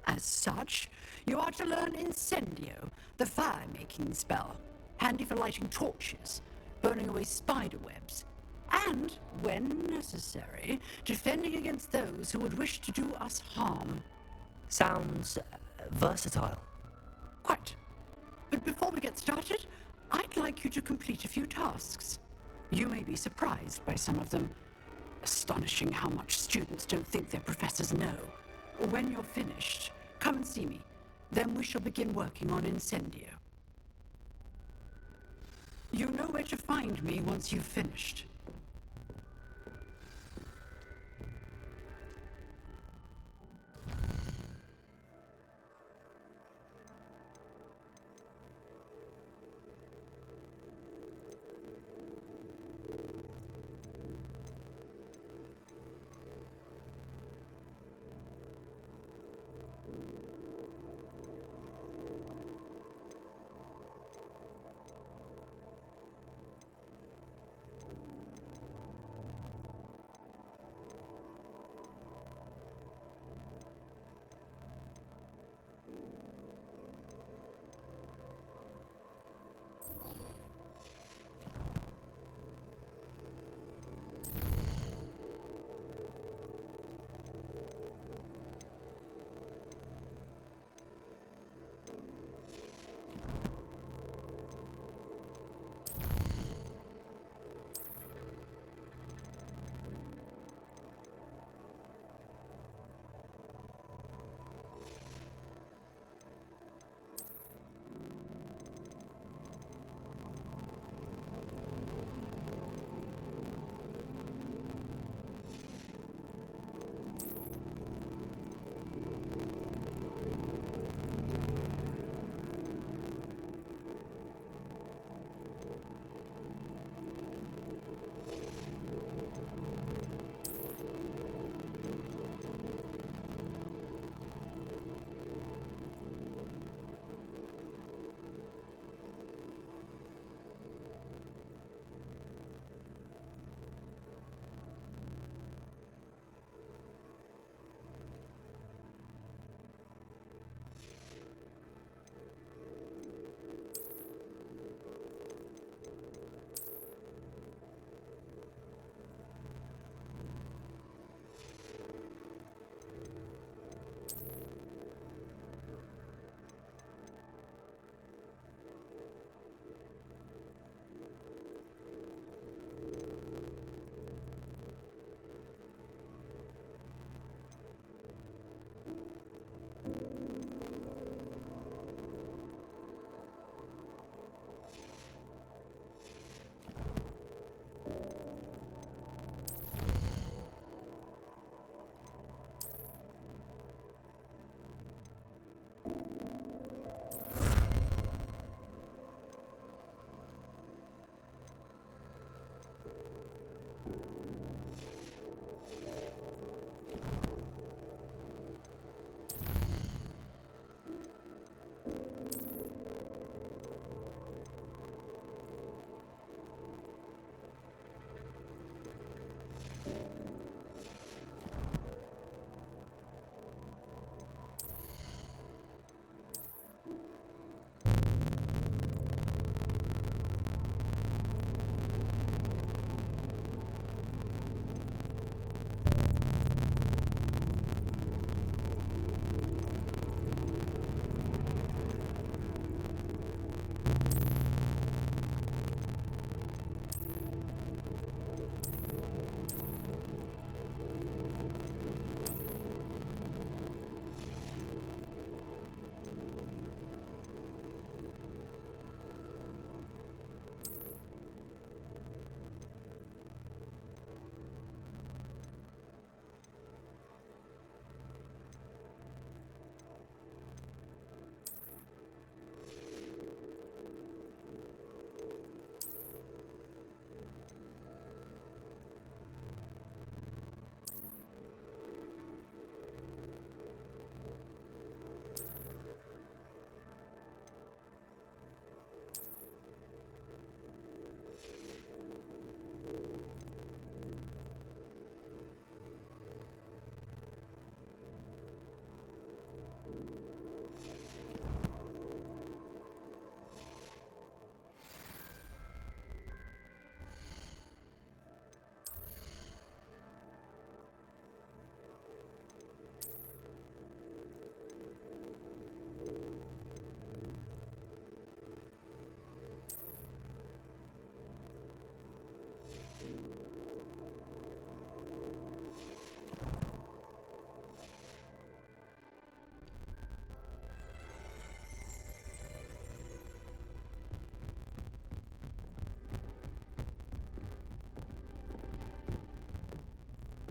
As such, you are to learn Incendio, the fire-making spell, handy for lighting torches, burning away spider webs, and, when necessary, defending against those who would wish to do us harm. Sounds versatile. Quite. But before we get started, I'd like you to complete a few tasks. You may be surprised by some of them. Astonishing how much students don't think their professors know. When you're finished, come and see me. Then we shall begin working on Incendio. You know where to find me once you've finished.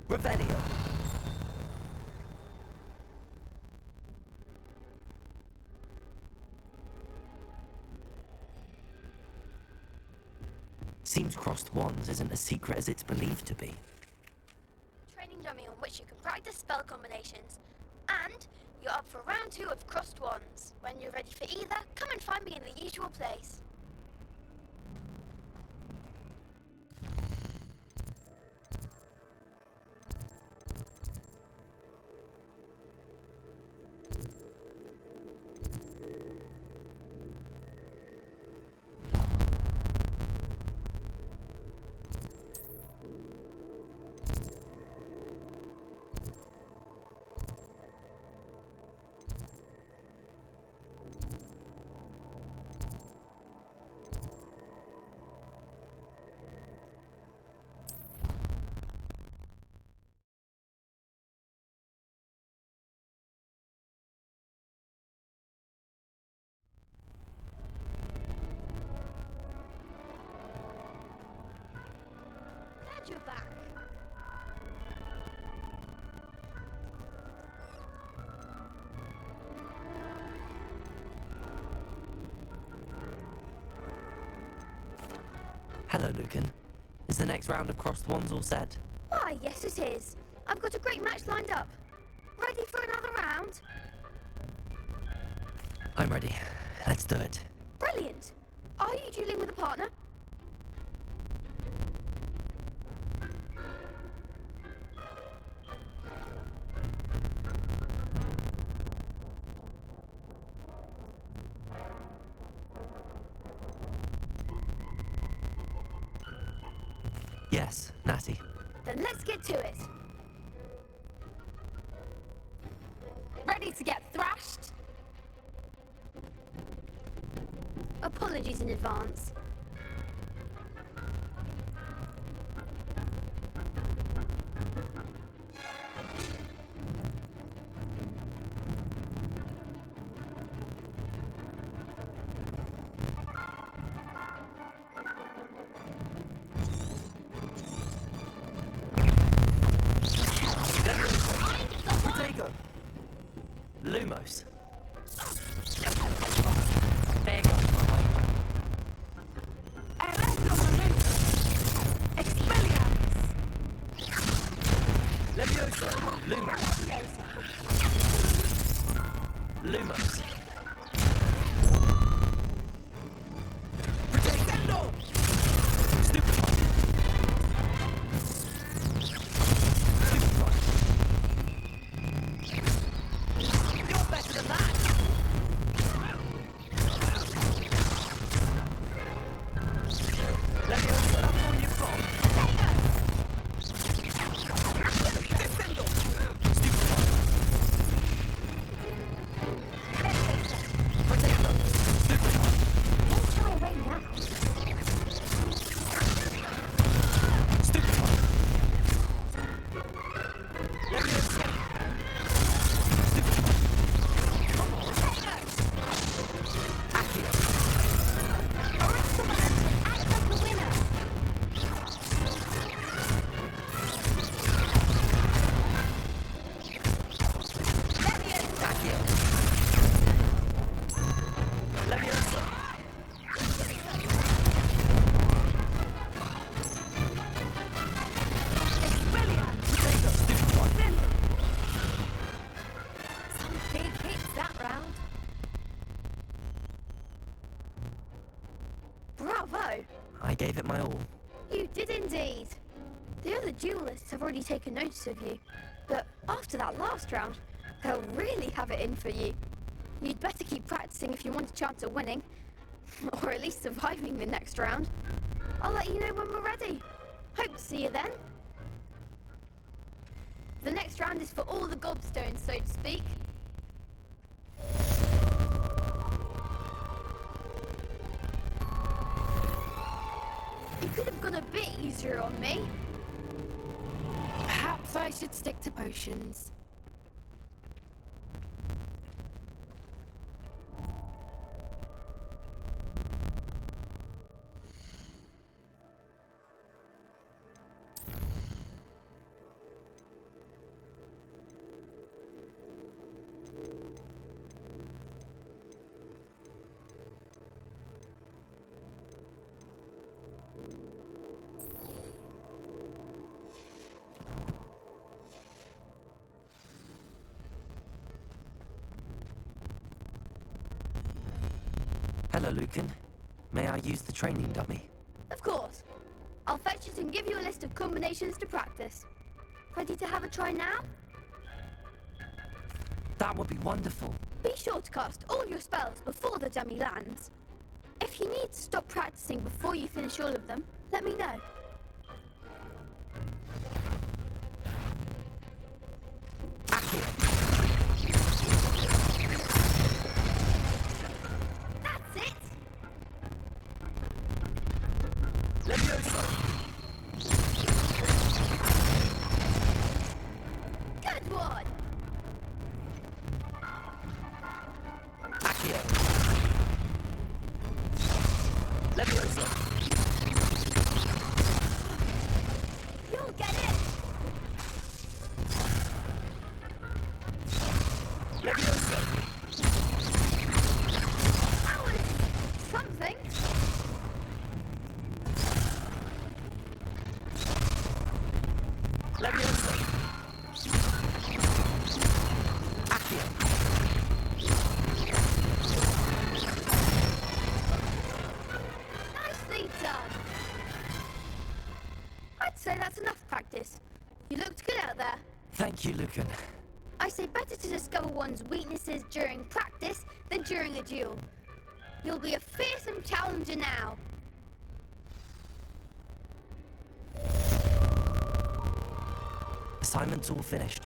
Revelio. Seems crossed wands isn't as secret as it's believed to be. Training dummy on which you can practice spell combinations. And you're up for round 2 of crossed wands. When you're ready for either, come and find me in the usual place. Glad you're back. Hello, Lucan. Is the next round of crossed wands all set? Why, yes it is. I've got a great match lined up. Ready for another round? I'm ready. Let's do it. Brilliant. Are you dueling with a partner? Yes, Natty. Then let's get to it. Ready to get thrashed? Apologies in advance. Protego. Lumos. There goes my way. Leviosa. Lumos. Lumos. Protego. Stupefy. You're better than that! Let me open up on your phone. Descendo! Stupefy. Protego. Stupefy. What's your way now? Stupefy. Leviosa. Some big hits that round. Bravo! I gave it my all. You did indeed. The other duelists have already taken notice of you, but after that last round, they'll really have it in for you. You'd better keep practicing if you want a chance of winning, or at least surviving the next round. I'll let you know when we're ready. Hope to see you then. The next round is for all the gobstones, so to speak. You could have gone a bit easier on me. Perhaps I should stick to potions. Hello, Lucan. May I use the training dummy? Of course. I'll fetch it and give you a list of combinations to practice. Ready to have a try now? That would be wonderful. Be sure to cast all your spells before the dummy lands. If you need to stop practicing before you finish all of them, let me know. That's it! Good one! You'll get it! That was something. Nicely done. I'd say that's enough practice. You looked good out there. Thank you, Lucan. I say better to discover one's weaknesses during practice than during a duel. You'll be a fearsome challenger now. Assignment's all finished.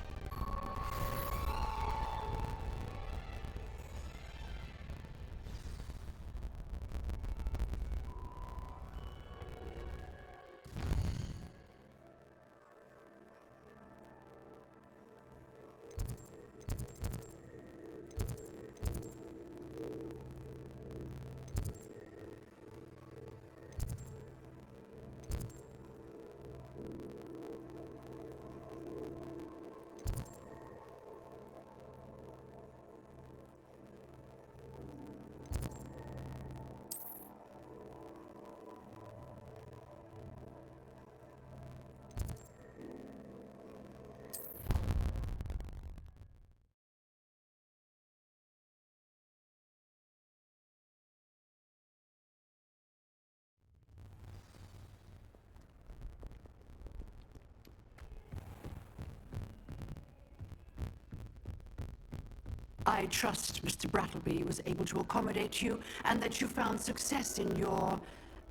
I trust Mr. Brattleby was able to accommodate you and that you found success in your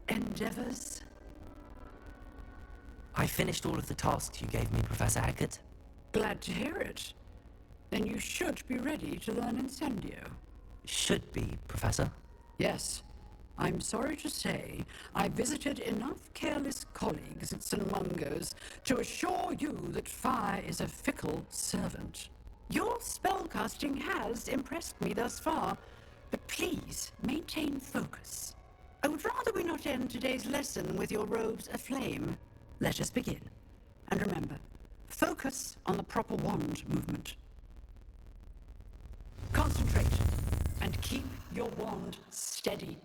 endeavors. I finished all of the tasks you gave me, Professor Hackett. Glad to hear it. Then you should be ready to learn Incendio. Should be, Professor. Yes. I'm sorry to say, I visited enough careless colleagues at St. Mungo's to assure you that fire is a fickle servant. Your spellcasting has impressed me thus far, but please maintain focus. I would rather we not end today's lesson with your robes aflame. Let us begin. And remember, focus on the proper wand movement. Concentrate and keep your wand steady.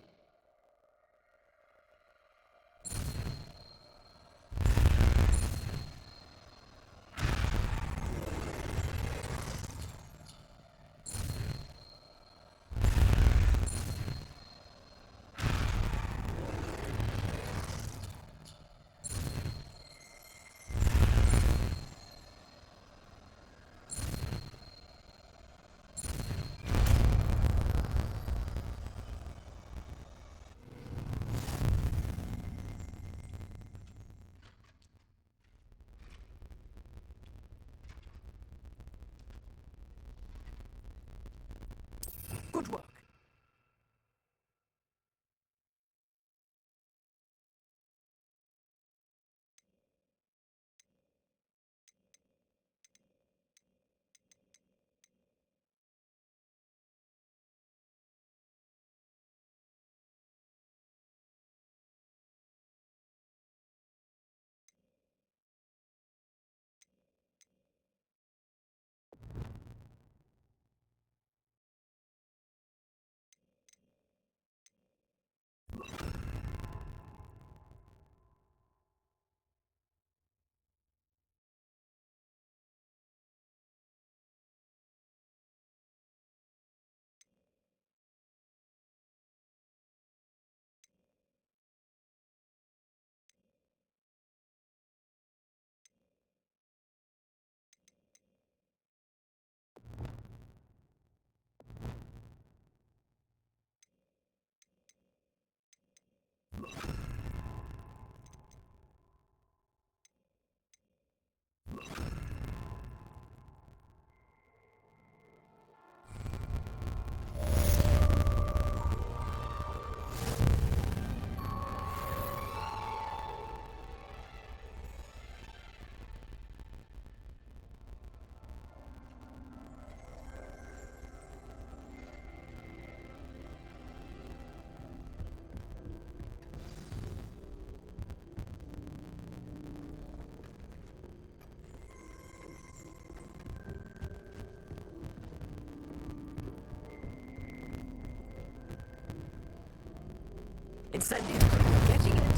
Incendio. Getting it.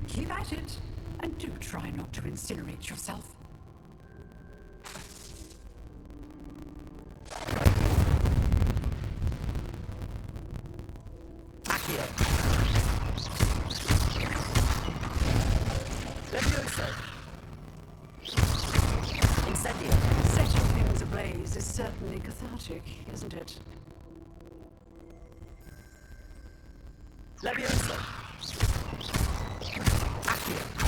Keep at it. And do try not to incinerate yourself. Accio. Levioso. Incendio. Setting things ablaze is certainly cathartic, isn't it? Levioso. Accio.